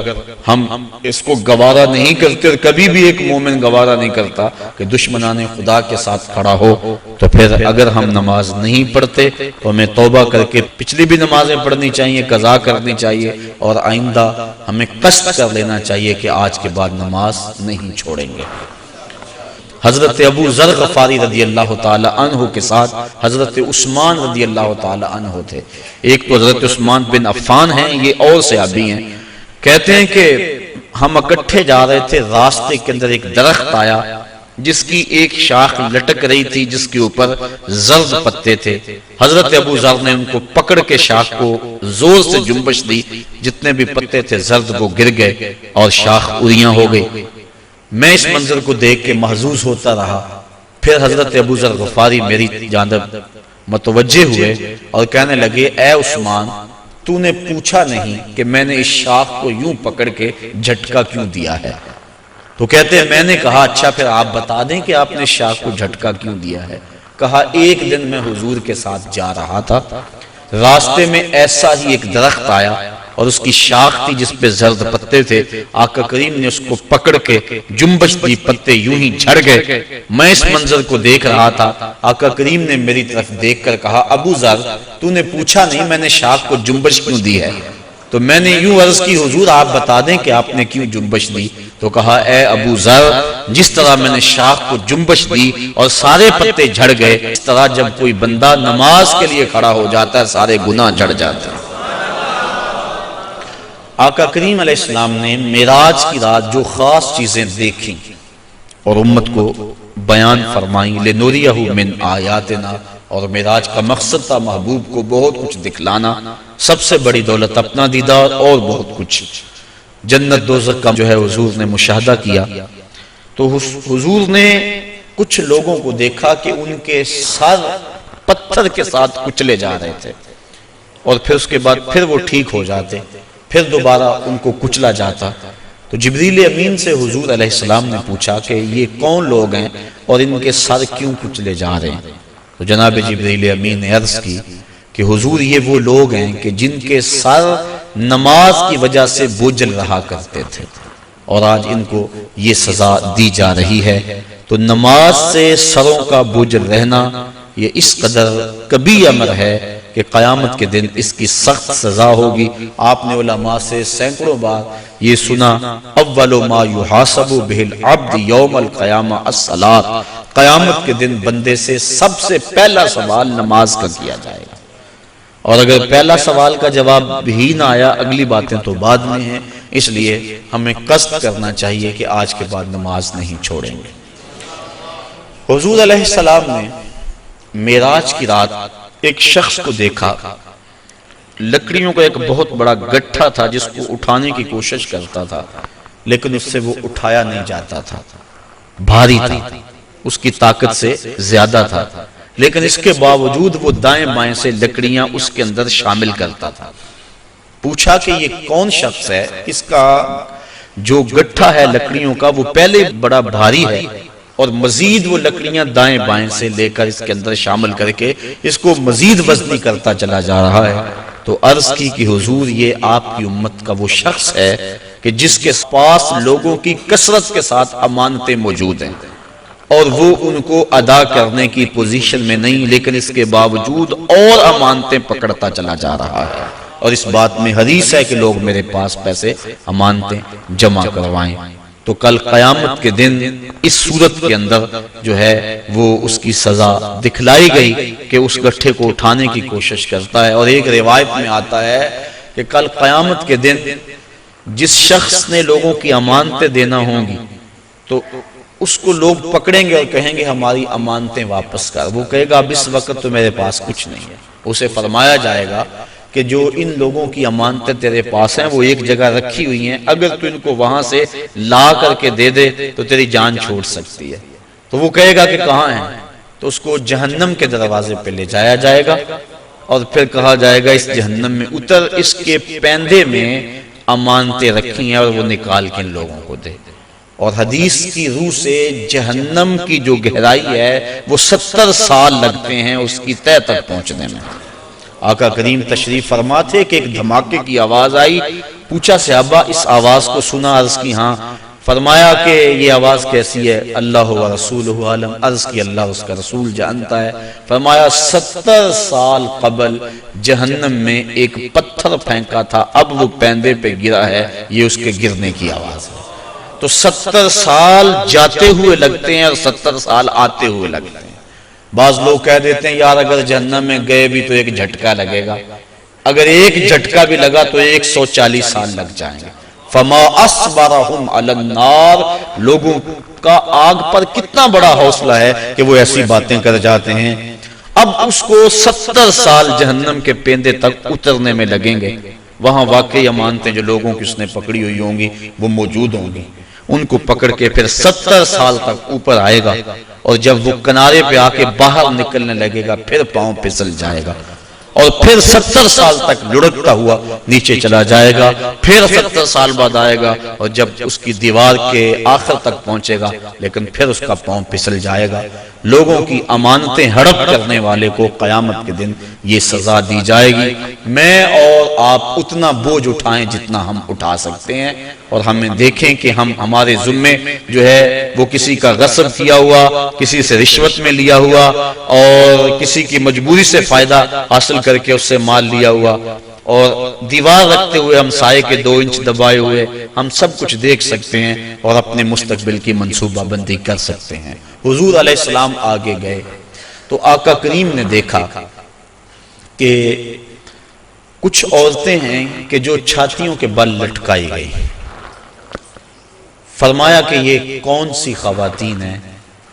ہم اس کو گوارا نہیں کرتے، اور کبھی بھی ایک مومن گوارا نہیں کرتا کہ دشمنان خدا کے ساتھ کھڑا ہو، تو پھر اگر ہم نماز نہیں پڑھتے تو ہمیں توبہ کر کے پچھلی بھی نمازیں پڑھنی چاہیے، قضا کرنی چاہیے، اور آئندہ ہمیں قصد کر لینا چاہیے کہ آج کے بعد نماز نہیں چھوڑیں گے۔ حضرت ابو ذر غفاری رضی اللہ تعالی عنہ کے ساتھ حضرت عثمان رضی اللہ تعالی عنہ تھے۔ ایک تو حضرت عثمان بن عفان ہیں، یہ اور صحابی ہیں۔ کہتے ہیں کہ ہم اکٹھے جا رہے تھے، راستے کے اندر ایک درخت آیا جس کی ایک شاخ لٹک رہی تھی جس کے اوپر زرد پتے تھے۔ حضرت ابو ذر نے ان کو پکڑ کے شاخ کو زور سے جنبش دی، جتنے بھی پتے تھے زرد وہ گر گئے اور شاخ اریاں ہو گئی۔ میں اس منظر کو دیکھ کے محظوظ ہوتا رہا۔ پھر حضرت ابو ذر غفاری میری جانب متوجہ ہوئے اور کہنے لگے اے عثمان، تو نے پوچھا نہیں کہ میں نے اس شاخ کو یوں پکڑ کے جھٹکا کیوں دیا ہے؟ تو کہتے ہیں میں نے کہا اچھا پھر آپ بتا دیں کہ آپ نے شاخ کو جھٹکا کیوں دیا ہے۔ کہا ایک دن میں حضور کے ساتھ جا رہا تھا، راستے میں ایسا ہی ایک درخت آیا اور اس کی شاخ تھی جس پہ زرد پتے تھے، آقا کریم نے اس کو پکڑ کے جنبش دی، پتے یوں ہی جھڑ گئے۔ میں اس منظر کو دیکھ رہا تھا، آقا کریم نے میری طرف دیکھ کر کہا ابو ذر تو نے پوچھا نہیں میں نے شاخ کو جنبش کیوں دی ہے؟ تو میں نے یوں عرض کی حضور آپ بتا دیں کہ آپ نے کیوں جنبش دی؟ تو کہا اے ابو ذر جس طرح میں نے شاخ کو جنبش دی اور سارے پتے جھڑ گئے، اس طرح جب کوئی بندہ نماز کے لیے کھڑا ہو جاتا ہے سارے گناہ جھڑ جاتے ہیں۔ آقا کریم علیہ السلام نے معراج کی رات جو خاص چیزیں دیکھیں اور امت کو بیان فرمائیں، لِنُرِيَهُ مِنْ آیاتنا، اور معراج کا مقصد تھا محبوب کو بہت کچھ دکھلانا، سب سے بڑی دولت اپنا دیدار اور بہت کچھ۔ جنت دوزخ کا جو ہے حضور نے مشاہدہ کیا تو حضور نے کچھ لوگوں کو دیکھا کہ ان کے سر پتھر کے ساتھ کچلے جا رہے تھے، اور پھر اس کے بعد پھر وہ ٹھیک ہو جاتے، پھر دوبارہ ان کو کچلا جاتا۔ تو جبریل امین سے حضور علیہ السلام نے پوچھا کہ یہ کون لوگ ہیں اور ان کے سر کیوں کچلے جا رہے ہیں؟ تو جناب جبریل امین نے عرض کی کہ حضور یہ وہ لوگ ہیں کہ جن کے سر نماز کی وجہ سے بوجھل رہا کرتے تھے اور آج ان کو یہ سزا دی جا رہی ہے۔ تو نماز سے سروں کا بوجھل رہنا یہ اس قدر کبھی امر ہے کہ قیامت کے دن اس کی سخت سزا ہوگی۔ آپ نے علماء سے سینکڑوں بار یہ سنا، اول ما یحاسب بہ العبد یوم القیامہ الصلاۃ، قیامت کے دن بندے سے سب سے پہلا سوال نماز کا کیا جائے گا، اور اگر پہلا سوال کا جواب ہی نہ آیا اگلی باتیں تو بعد میں ہیں، اس لیے ہمیں قصد کرنا چاہیے کہ آج کے بعد نماز نہیں چھوڑیں گے۔ حضور علیہ السلام نے معراج کی رات ایک شخص کو دیکھا، لکڑیوں کا ایک بہت بڑا گٹھا تھا جس کو اٹھانے کی کوشش کرتا تھا، لیکن اس سے وہ اٹھایا نہیں جاتا تھا، بھاری تھا، اس کی طاقت سے زیادہ تھا، لیکن اس کے باوجود وہ دائیں بائیں سے لکڑیاں اس کے اندر شامل کرتا تھا۔ پوچھا کہ یہ کون شخص ہے؟ اس کا جو گٹھا ہے لکڑیوں کا وہ پہلے بڑا بھاری ہے، اور مزید وہ لکڑیاں دائیں بائیں سے لے کر اس کے اندر شامل کر کے اس کو مزید وزنی کرتا چلا جا رہا ہے۔ تو عرض کی کہ حضور یہ آپ کی امت کا وہ شخص ہے کہ جس کے پاس لوگوں کی کثرت کے ساتھ امانتیں موجود ہیں، اور وہ ان کو ادا کرنے کی پوزیشن میں نہیں، لیکن اس کے باوجود اور امانتیں پکڑتا چلا جا رہا ہے، اور اس بات میں حدیث ہے کہ لوگ میرے پاس پیسے امانتیں جمع کروائیں۔ تو کل قیامت کے دن اس صورت کے اندر جو ہے وہ اس کی سزا دکھلائی گئی کہ اس گٹھے کو اٹھانے کی کوشش کرتا ہے۔ اور ایک روایت میں آتا ہے کہ کل قیامت کے دن جس شخص نے لوگوں کی امانتیں دینا ہوں گی تو اس کو لوگ پکڑیں گے اور کہیں گے ہماری امانتیں واپس کر۔ وہ کہے گا اب اس وقت تو میرے پاس کچھ نہیں ہے۔ اسے فرمایا جائے گا کہ جو ان لوگوں کی امانتیں تیرے پاس ہیں وہ ایک جگہ رکھی ہوئی ہیں، اگر تو ان کو وہاں سے لا کر کے دے دے تو تیری جان چھوڑ سکتی ہے۔ تو وہ کہے گا کہ کہاں ہیں؟ تو اس کو جہنم کے دروازے پہ لے جایا جائے گا، اور پھر کہا جائے گا اس جہنم میں اتر، اس کے پیندے میں امانتیں رکھی ہیں اور وہ نکال کے ان لوگوں کو دے۔ اور حدیث کی روح سے جہنم کی جو گہرائی ہے وہ 70 سال لگتے ہیں اس کی تہہ تک پہنچنے میں۔ آقا کریم تشریف فرما تھے کہ ایک دھماکے کی آواز آئی، پوچھا صحابہ اس آواز کو سنا؟ عرض کی ہاں۔ فرمایا کہ یہ آواز کیسی ہے؟ اللہ و رسولہ عالم۔ عرض کی اللہ اس کا رسول جانتا ہے۔ فرمایا 70 سال قبل جہنم میں ایک پتھر پھینکا تھا، اب وہ پیندے پہ گرا ہے، یہ اس کے گرنے کی آواز ہے۔ تو 70 سال جاتے ہوئے لگتے ہیں اور 70 سال آتے ہوئے لگتے ہیں۔ بعض لوگ کہہ دیتے ہیں یار اگر جہنم میں گئے بھی تو ایک جھٹکا لگے گا، اگر ایک جھٹکا بھی لگا تو 140 سال لگ جائیں گے۔ فما اصبرہم علی النار، لوگوں کا آگ پر کتنا بڑا حوصلہ ہے کہ وہ ایسی باتیں کر جاتے ہیں۔ اب اس کو 70 سال جہنم کے پیندے تک اترنے میں لگیں گے، وہاں واقعی امانتیں جو لوگوں کی اس نے پکڑی ہوئی ہوں گی وہ موجود ہوں گی، ان کو پکڑ کے پھر 70 سال تک اوپر آئے گا، اور جب وہ کنارے پہ آ کے باہر نکلنے لگے گا پھر پاؤں پھسل جائے گا، اور پھر 70 سال تک لڑکتا ہوا نیچے چلا جائے گا، پھر 70 سال بعد آئے گا، اور جب اس کی دیوار کے آخر تک پہنچے گا لیکن پھر اس کا پاؤں پھسل جائے گا۔ لوگوں کی امانتیں ہڑپ کرنے والے کو قیامت کے دن یہ سزا دی جائے گی۔ میں اور آپ اتنا بوجھ اٹھائیں جتنا ہم اٹھا سکتے ہیں، اور ہمیں دیکھیں کہ ہم ہمارے ذمے جو ہے وہ کسی کا غصب کیا ہوا، کسی سے رشوت میں لیا ہوا، اور کسی کی مجبوری سے فائدہ حاصل کر کے اس سے مال لیا ہوا، اور دیوار رکھتے ہوئے ہم سائے کے 2 انچ دبائے ہوئے، ہم سب کچھ دیکھ سکتے ہیں اور اپنے مستقبل کی منصوبہ بندی کر سکتے ہیں۔ حضور علیہ السلام آگے گئے تو آقا کریم نے دیکھا کہ کچھ عورتیں ہیں کہ جو چھاتیوں کے بل لٹکائی گئی۔ فرمایا کہ یہ کون سی خواتین ہیں؟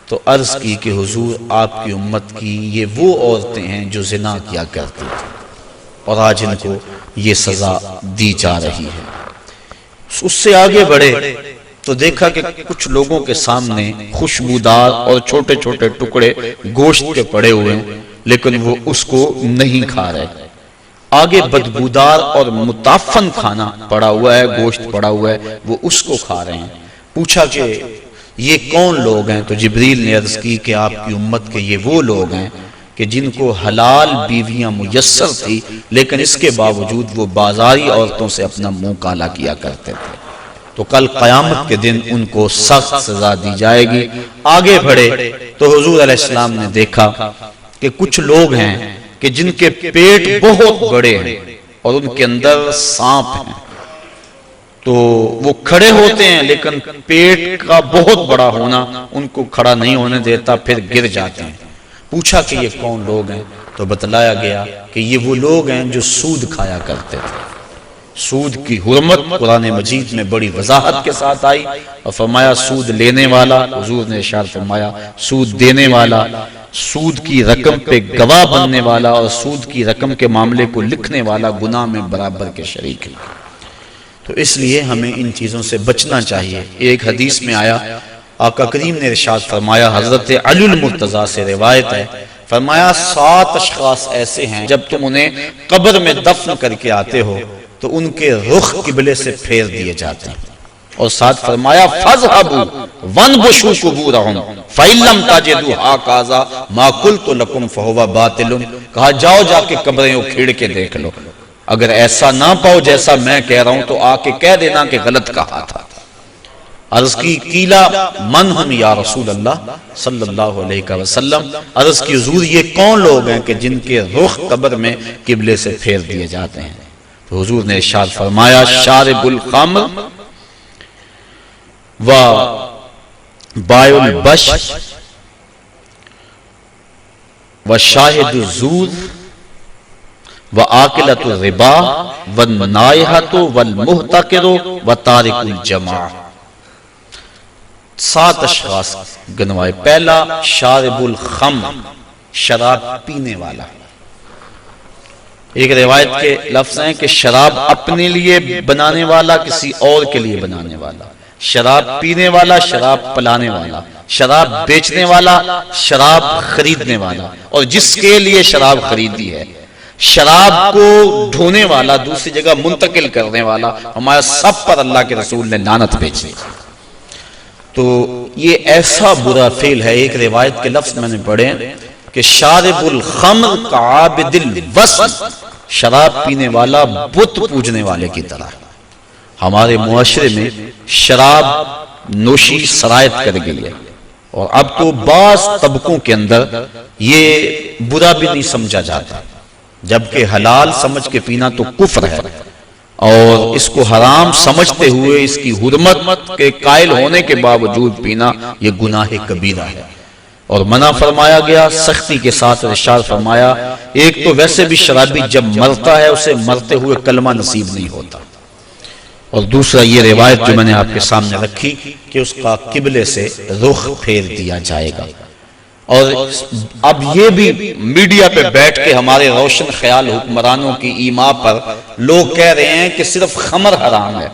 تو عرض کی کہ حضور آپ کی امت کی یہ وہ عورتیں ہیں جو زنا کیا کرتی تھیں، اور آج ان کو یہ سزا دی جا رہی ہے۔ اس سے آگے بڑھے تو دیکھا کہ کچھ لوگوں کے سامنے خوشبودار اور چھوٹے چھوٹے ٹکڑے گوشت کے پڑے ہوئے ہیں، لیکن وہ اس کو نہیں کھا رہے۔ آگے بدبودار اور متعفن کھانا پڑا ہوا ہے، گوشت پڑا ہوا ہے، وہ اس کو کھا رہے ہیں۔ پوچھا کہ یہ کون لوگ ہیں؟ تو جبریل نے عرض کی کہ آپ کی امت کے یہ وہ لوگ ہیں کہ جن کو حلال بیویاں میسر تھی، لیکن اس کے باوجود وہ بازاری عورتوں سے اپنا منہ کالا کیا کرتے تھے۔ تو کل قیامت کے دن ان کو سخت سزا دی جائے گی۔ آگے بڑھے تو حضور علیہ السلام نے دیکھا کہ کچھ لوگ ہیں کہ جن کے پیٹ بہت بڑے ہیں اور ان کے اندر سانپ ہیں، تو وہ کھڑے ہوتے ہیں لیکن پیٹ کا بہت بڑا ہونا ان کو کھڑا نہیں ہونے دیتا، پھر گر جاتے ہیں۔ پوچھا کہ یہ کون لوگ ہیں؟ تو بتلایا گیا کہ یہ وہ لوگ ہیں جو سود کھایا کرتے تھے۔ سود کی حرمت قرآن مجید میں بڑی وضاحت کے ساتھ آئی اور فرمایا سود لینے والا، حضور نے ارشاد فرمایا سود دینے والا، سود کی رقم پہ گواہ بننے والا اور سود کی رقم کے معاملے کو لکھنے والا گناہ میں برابر کے شریک ہے۔ تو اس لیے ہمیں ان چیزوں سے بچنا چاہیے۔ ایک حدیث میں آیا، آقا کریم نے ارشاد فرمایا، حضرت علی المرتضیٰ سے روایت ہے، فرمایا 7 اشخاص ایسے ہیں جب تم انہیں قبر میں دفن کر کے آتے ہو تو ان کے رخ قبلے سے پھیر دیے جاتے ہیں، اور ساتھ فرمایا فَاذْهَبُوا وَانْبُشُوا قُبُورَهُمْ فَإِن لَّمْ تَجِدُوا هَٰكَذَا مَا قُلْتُ لَكُمْ فَهُوَ باطل۔ کہا جاؤ جا کے قبریں اکھیڑ کے دیکھ لو، اگر ایسا نہ پاؤ جیسا میں کہہ رہا ہوں تو آ کے کہہ دینا کہ غلط کہا تھا۔ عرض کی قیلا من ہم یا رسول اللہ صلی اللہ علیہ وسلم، عرض کی حضور یہ کون لوگ ہیں کہ جن کے رخ قبر میں قبلے سے پھیر دیے جاتے ہیں؟ تو حضور نے ارشاد فرمایا شارب الخمر و بائع البش و شاہد الزور و آکلۃ الربا و النائحۃ والمحتقر و تارک الجماع۔ 7 اشخاص گنوائے۔ پہلا شارب الخمر، شراب پینے والا۔ ایک روایت کے لفظ ہیں کہ شراب اپنے لیے بنانے والا، کسی اور کے لیے بنانے والا، شراب پینے والا، شراب پلانے والا، شراب بیچنے والا، شراب خریدنے والا، اور جس کے لیے شراب خریدی ہے، شراب کو ڈھونے والا، دوسری جگہ منتقل کرنے والا، ہمارا سب پر اللہ کے رسول نے لعنت بھیجی۔ تو یہ ایسا برا فعل ہے۔ ایک روایت کے لفظ میں نے پڑھے کہ شارب الخمر کعابد الوثن، شراب پینے والا بت پوجنے والے کی طرح۔ ہمارے معاشرے میں شراب نوشی سرایت کر گئی ہے، اور اب تو بعض طبقوں کے اندر یہ برا بھی نہیں سمجھا جاتا، جبکہ حلال سمجھ کے پینا تو کفر ہے، اور اس کو حرام سمجھتے ہوئے اس کی حرمت کے قائل ہونے کے باوجود پینا یہ گناہ کبیرہ ہے، اور منع فرمایا گیا سختی کے ساتھ۔ ارشاد فرمایا ایک تو ویسے بھی شرابی جب مرتا ہے اسے مرتے ہوئے کلمہ نصیب نہیں ہوتا، اور دوسرا یہ روایت جو میں نے آپ کے سامنے رکھی کہ اس کا قبلے سے رخ پھیر دیا جائے گا۔ اور اب یہ بھی میڈیا پہ بیٹھ کے ہمارے روشن خیال حکمرانوں کی ایما پر لوگ کہہ رہے ہیں کہ صرف خمر حرام ہے،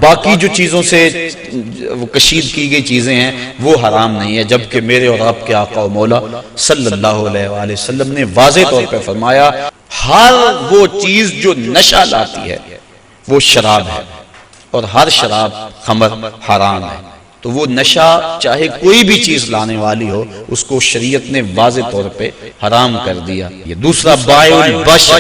باقی جو چیزوں سے کشید کی گئی چیزیں ہیں وہ حرام نہیں ہے، جبکہ میرے اور آپ کے آقا و مولا صلی اللہ علیہ وآلہ وسلم نے واضح طور پہ فرمایا ہر وہ چیز جو نشہ لاتی ہے وہ شراب ہے، اور ہر شراب خمر حرام ہے۔ تو وہ نشہ چاہے کوئی بھی چیز لانے والی ہو اس کو شریعت نے واضح طور پہ حرام کر دیا۔ یہ دوسرا بائع البش،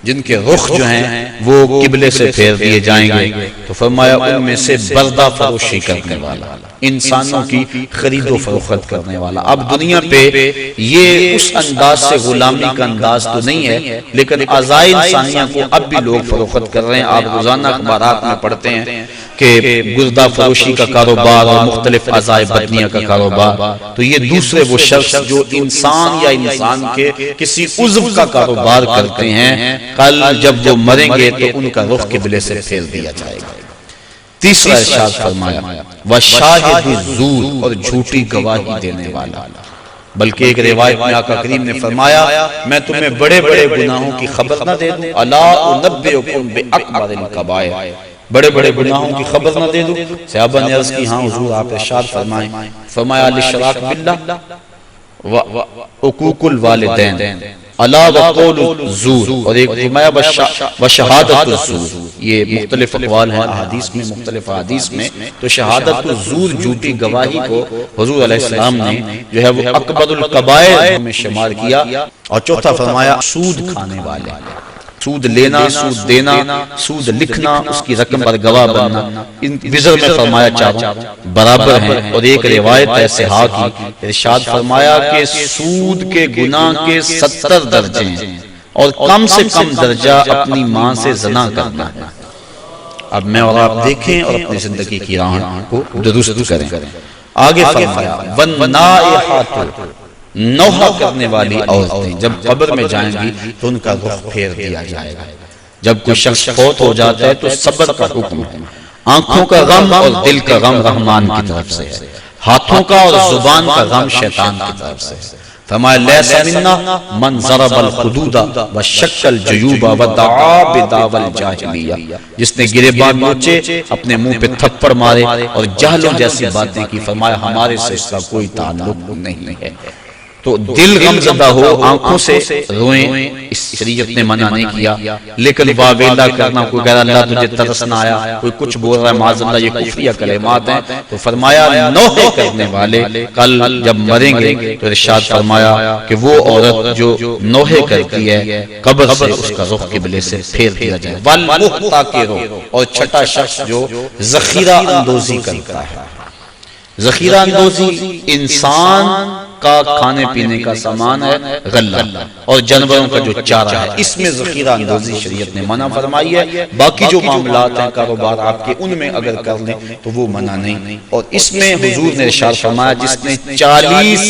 جن کے رخ جو ہیں وہ قبلے سے پھیر دیے جائیں گے، تو فرمایا ان میں سے بردہ فروشی کرنے والا، انسانوں کی خرید و فروخت کرنے والا۔ اب دنیا پہ یہ اس انداز سے غلامی کا انداز تو نہیں ہے، لیکن اعضائے انسانیہ کو اب بھی لوگ فروخت کر رہے ہیں۔ آپ روزانہ اخبارات میں پڑھتے ہیں کہ گردہ فروشی کا کاروبار اور مختلف اعضائے بدنیہ کا کاروبار، تو یہ دوسرے وہ شخص جو انسان یا انسان کے کسی عضو کا کاروبار کرتے ہیں، کل جب وہ مریں گے تو ان کا رخ قبلے سے پھیر دیا جائے گا۔ تیسرا ارشاد فرمایا وَشَاهِدُ الزُّورِ، اور جھوٹی گواہی دینے والا۔ بلکہ ایک روایت میں آقا کریم نے فرمایا میں تمہیں بڑے بڑے گناہوں کی خبر نہ دے دوں، الا انبئکم بأکبر الکبائر، بڑے بڑے گناہوں کی خبر نہ دے دوں؟ صحابہ نے عرض کی ہاں حضور آپ ارشاد فرمائیں۔ فرمایا الاشراک باللہ وعقوق الوالدین الا وقول الزور، اور ایک فرمایا وشہادت الزور۔ یہ مختلف اقوال ہیں احادیث میں، مختلف احادیث میں، تو شہادت الزور جھوٹی گواہی کو حضور علیہ السلام نے جو ہے وہ اکبر الکبائر میں شمار کیا۔ اور چوتھا فرمایا سود کھانے والے، سود لینا، سود دینا، سود لکھنا، اس کی رقم پر گواہ بننا، ان وزر میں فرمایا چاروں برابر ہیں۔ اور ایک روایت ہے صحاح کی، ارشاد فرمایا کہ سود کے گناہ کے 70 درجے ہیں اور کم سے کم درجہ اپنی ماں سے زنا کرنا ہے۔ اب میں اور آپ دیکھیں اور اپنی زندگی کی راہ کو درست کریں۔ آگے فرمایا وَالنَّائِحَاتُ، نوحہ کرنے والی عورتیں جب قبر میں جائیں گی تو ان کا رخ پھیر دیا جائے گا۔ جب کوئی شخص فوت ہو جاتا ہے تو صبر کا حکم ہے۔ آنکھوں کا غم اور دل کا غم رحمان کی طرف سے ہے، ہاتھوں کا اور زبان کا غم شیطان کی طرف سے ہے۔ فرمایا لیس منا من ضرب الخدود وشق الجیوب ودعا بدعوی الجاہلیہ، جس نے گریباں نوچے، اپنے منہ پہ تھپڑ مارے اور جہلوں جیسی باتیں کی، فرمایا ہمارے سے اس کا کوئی تعلق نہیں ہے۔ تو دل غم زدہ ہو، آنکھوں سے روئیں، اس شریعت نے منع نہیں کیا، لیکن واویلا کرنا، کوئی کہہ رہا اللہ تجھے ترس نہ آیا، کوئی کچھ بول رہا ہے معاذ اللہ، یہ کفریہ کلمات ہیں، تو فرمایا نوحے کرنے والے کل جب مریں گے تو ارشاد فرمایا کہ وہ عورت جو نوحے کرتی ہے قبر سے اس کا رخ قبلے سے پھیر دیا جائے۔ والمحتاکر، اور چھٹا شخص جو ذخیرہ اندوزی کرتا ہے۔ ذخیرہ اندوزی انسان کا کھانے پینے کا سامان ہے، غلہ، اور جانوروں کا جو چارہ ہے، اس میں ذخیرہ اندوزی شریعت نے منع فرمائی ہے۔ باقی جو معاملات ہیں کاروبار آپ کے، ان میں اگر کر لیں تو وہ منع نہیں۔ اور اس میں حضور نے ارشاد فرمایا جس نے 40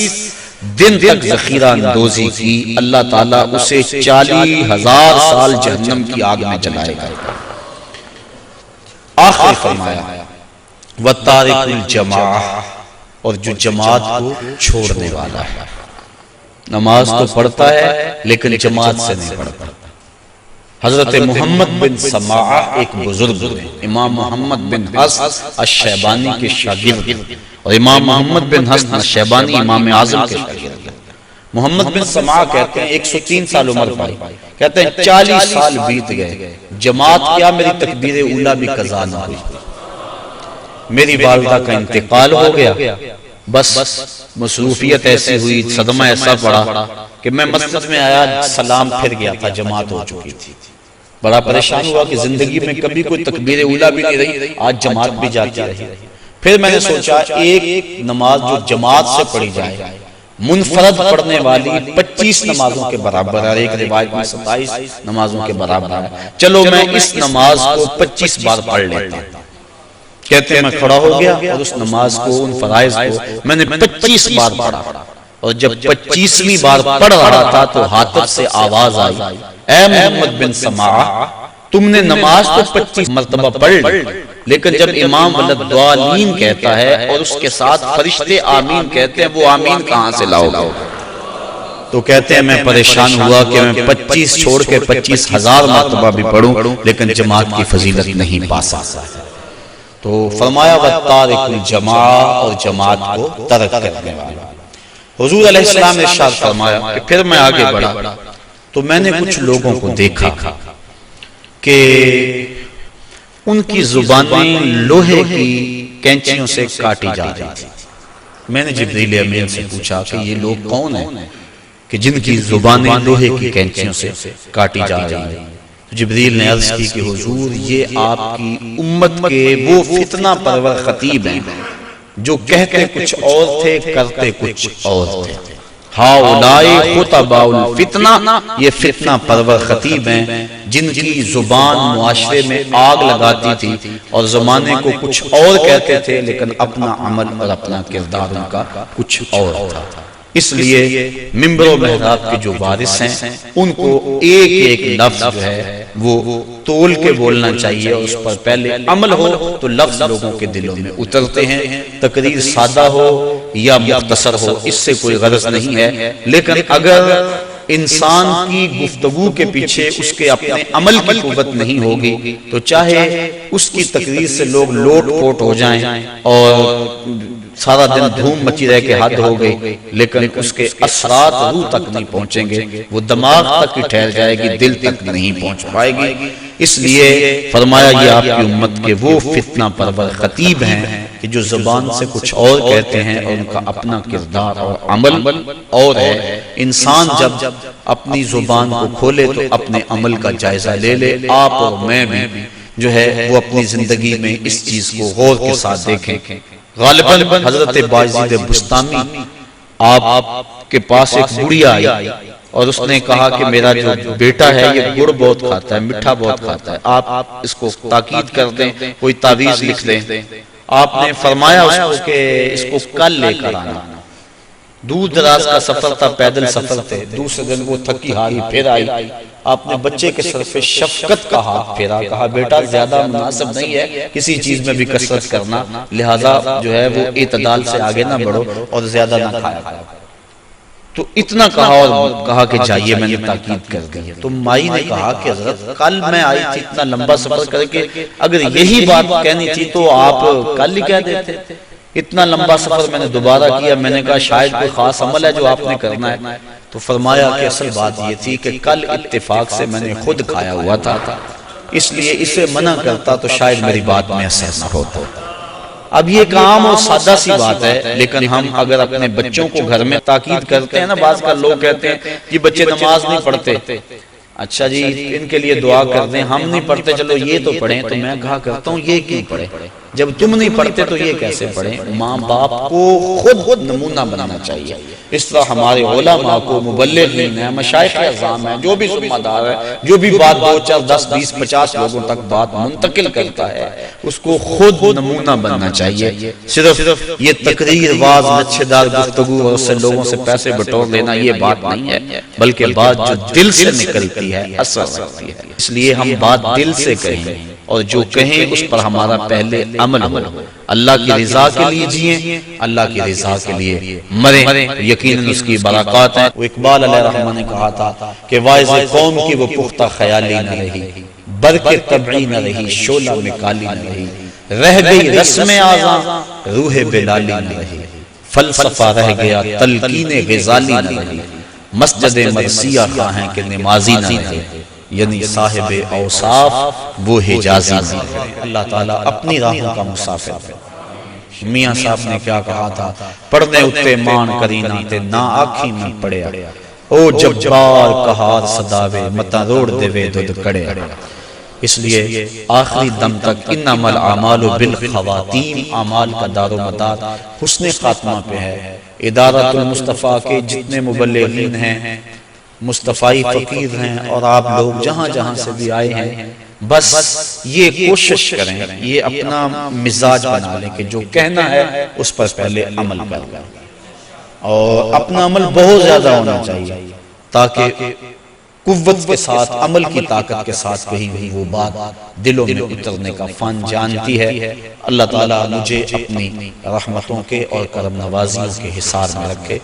دن تک ذخیرہ اندوزی کی، اللہ تعالیٰ اسے 40,000 سال جہنم کی آگ میں جلائے گا۔ آخر فرمایا وَتَارِكُ الْجَمَاعَةِ، اور جو جماعت کو چھوڑنے والا ہے، نماز تو پڑھتا ہے لیکن جماعت سے نہیں پڑھتا۔ حضرت محمد بن سماعہ ایک بزرگ ہیں، امام محمد بن حسن الشیبانی کے شاگرد، اور امام محمد بن حسن الشیبانی امام اعظم کے شاگرد ہیں۔ محمد بن سماعہ کہتے ہیں 103 سال عمر پائی، کہتے ہیں 40 سال بیت گئے، جماعت کیا میری تکبیر اولیٰ بھی قضا نہ ہوئی، میری والدہ کا انتقال ہو گیا، بس مصروفیت ایسی ہوئی، صدمہ ایسا پڑا کہ میں مسجد میں آیا، سلام پھر گیا تھا، جماعت ہو چکی تھی، بڑا پریشان ہوا کہ زندگی میں کبھی کوئی تکبیر اولیٰ بھی نہیں رہی، آج جماعت بھی جاتی رہی۔ پھر میں نے سوچا ایک نماز جو جماعت سے پڑھی جائے، منفرد پڑھنے والی 25 نمازوں کے برابر ہے، ایک روایت میں 27 نمازوں کے برابر ہے، چلو میں اس نماز کو 25 بار پڑھ لیتا ہوں۔ کہتے ہیں میں کھڑا ہو گیا اور اس نماز کو، ان فرائض کو میں نے 25 بار پڑھا، اور جب 25ویں بار پڑھ رہا تھا تو حاطب سے آواز آئی، اے محمد بن سماعہ تم نے نماز تو 25 مرتبہ پڑھ لی، لیکن جب امام ولدالضالین کہتا ہے اور اس کے ساتھ فرشتے آمین کہتے ہیں، وہ آمین کہاں سے لاؤ گے؟ تو کہتے ہیں میں پریشان ہوا کہ میں 25 چھوڑ کے 25,000 مرتبہ بھی پڑھوں لیکن جماعت کی فضیلت نہیں پا سکتا۔ تو فرمایا وَتَارِكُ الْجَمَاعَةِ، اور جماعت کو ترک کرنے والا۔ حضور علیہ السلام نے ارشاد فرمایا کہ پھر میں آگے بڑھا تو میں نے کچھ لوگوں کو دیکھا کہ ان کی زبانیں لوہے کی کینچیوں سے کاٹی جا رہی تھی۔ میں نے جبریل امین سے پوچھا کہ یہ لوگ کون ہیں کہ جن کی زبانیں لوہے کی کینچیوں سے کاٹی جا رہی ہیں؟ جبریل نے عرض کی کہ حضور یہ آپ کی امت کے وہ فتنہ پرور خطیب ہیں جو کہتے کچھ اور تھے کرتے کچھ اور تھے۔ ہاؤلائی خطباء الفتنہ، یہ فتنہ پرور خطیب ہیں جن کی زبان معاشرے میں آگ لگاتی تھی اور زمانے کو کچھ اور کہتے تھے لیکن اپنا عمل اور اپنا کردار ان کا کچھ اور تھا۔ اس لیے منبر و محراب کے جو وارث ہیں ان کو ایک ایک لفظ جو ہے وہ تول کے بولنا چاہیے، اور اس پر پہلے عمل ہو تو لفظ لوگوں کے دلوں میں اترتے ہیں۔ تقریر سادہ ہو یا مختصر ہو اس سے کوئی غرض نہیں ہے، لیکن اگر انسان کی گفتگو کے پیچھے اس کے اپنے عمل کی قوت نہیں ہوگی تو چاہے اس کی تقریر سے لوگ لوٹ پوٹ ہو جائیں اور سارا دن دھوم مچی رہ کے حد ہو گئی، لیکن اس کے اثرات روح تک نہیں پہنچیں گے، وہ دماغ تک ہی ٹھہر جائے گی، دل تک نہیں پہنچ پائے گی۔ اس لیے فرمایا یہ آپ کی امت کے وہ فتنہ پرور خطیب ہیں کہ جو زبان سے کچھ اور کہتے ہیں اور ان کا اپنا کردار اور عمل اور ہے۔ انسان جب اپنی زبان کو کھولے تو اپنے عمل کا جائزہ لے لے۔ آپ اور میں بھی جو ہے وہ اپنی زندگی میں اس چیز کو غور کے ساتھ دیکھیں۔ غالباً حضرت بایزید بستامی آپ کے پاس ایک بڑھیا آئی اور اس نے کہا کہ میرا جو بیٹا ہے یہ گڑ بہت کھاتا ہے، میٹھا بہت کھاتا ہے، آپ اس کو تاکید کر دیں، کوئی تعویذ لکھ دیں۔ آپ نے فرمایا اس کو کہ اس کو کل لے کر آنا۔ دور دراز کا سفر تھا، پیدل سفر تھے، دوسرے دن وہ تھکی ہاری پھر آئی۔ آپ نے بچے کے سر پہ شفقت کا ہاتھ پھیرا، کہا بیٹا زیادہ مناسب نہیں ہے کسی چیز میں بھی کثرت کرنا، لہٰذا جو ہے وہ اعتدال سے آگے نہ بڑھو اور زیادہ نہ کھایا کرو۔ تو اتنا کہا اور کہا کہ جائیے، میں نے تاکید کر دی۔ تو مائی نے کہا کہ حضرت کل میں آئی تھی اتنا لمبا سفر کر کے، اگر یہی بات کہنی تھی تو آپ کل ہی کہہ دیتے۔ اتنا لمبا سفر میں نے دوبارہ کیا، میں نے کہا شاید کوئی خاص عمل ہے جو آپ نے کرنا ہے۔ تو فرمایا کہ اصل بات یہ تھی کہ کل اتفاق سے میں نے خود کھایا ہوا تھا، اس لیے اسے منع کرتا تو شاید میری بات میں اثر نہ ہوتا۔ اب یہ ایک عام اور سادہ سی بات ہے، لیکن ہم اگر اپنے بچوں کو گھر میں تاکید کرتے ہیں نا، بعض کا لوگ کہتے ہیں کہ بچے نماز نہیں پڑھتے، اچھا جی ان کے لیے دعا کر دیں، ہم نہیں پڑھتے چلو یہ تو پڑھیں۔ تو میں کہا کرتا ہوں یہ کیوں پڑھیں؟ جب تم نہیں پڑھتے تو یہ کیسے پڑھیں؟ ماں باپ کو خود نمونہ بنانا چاہیے۔ اس طرح ہمارے علماء کو، مبلغین ہیں، مشائخ اعظام ہیں، جو بھی ذمہ دار ہے، جو بھی بات 2 4 10 20 50 لوگوں تک بات منتقل کرتا ہے، اس کو خود نمونہ بننا چاہیے۔ صرف یہ تقریر، واز، لچھے دار گفتگو اور اس سے لوگوں سے پیسے بٹور لینا یہ بات نہیں ہے، بلکہ بات جو دل سے نکلتی ہے اثر رکھتی ہے۔ اس لیے ہم بات دل سے کہیں اور جو کہیں اس پر ہمارا پہلے عمل ہو۔ اللہ کی رضا کے لیے جئیں، اللہ کی رضا کے لیے مریں، یقیناً اس کی برکات ہیں۔ وہ اقبال علیہ رحمہ نے کہا تھا کہ واعظ قوم کی وہ پختہ خیالی نہ رہی، برق طبعی نہ رہی، شعلہ میں کالی نہ رہی، رہ گئی رسم آزاں، روح بلالی نہ رہی، فلسفہ رہ گیا تلقین غزالی نہ رہی، مسجد مرثیہ خواہیں کہ نمازی نہ رہے، یعنی صاحب اوصاف وہ حجازی نہ رہے۔ اللہ تعالیٰ اپنی راہوں کا مسافر ہے۔ میاں صاحب نے کیا کہا تھا؟ پڑھنے اتے مان کرینا تے نا آکھی میں پڑیا، او جبار کہار صداوے متا روڑ دے وے دھد کڑے۔ اس لیے آخری دم تک انما الاعمال بالخواتیم، اعمال کا دار و مدار حسن خاتمہ پہ ہے۔ ادارۃ المصطفیٰ کے جتنے مبلغین ہیں، مصطفی فقیر ہیں، اور آپ لوگ جہاں جہاں سے بھی آئے ہیں، بس یہ کوشش کریں، یہ اپنا مزاج بنا لیں کہ جو کہنا ہے اس پر پہلے عمل کریں، اور اپنا عمل بہت زیادہ ہونا چاہیے تاکہ قوت کے ساتھ، عمل کی طاقت کے ساتھ کہیں بھی وہ بات دلوں میں اترنے کا فن جانتی ہے۔ اللہ تعالیٰ مجھے اپنی رحمتوں کے اور کرم نوازیوں کے حصار میں رکھے۔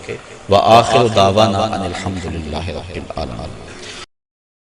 وآخر دعوانا ان الحمدللہ رب العالمین۔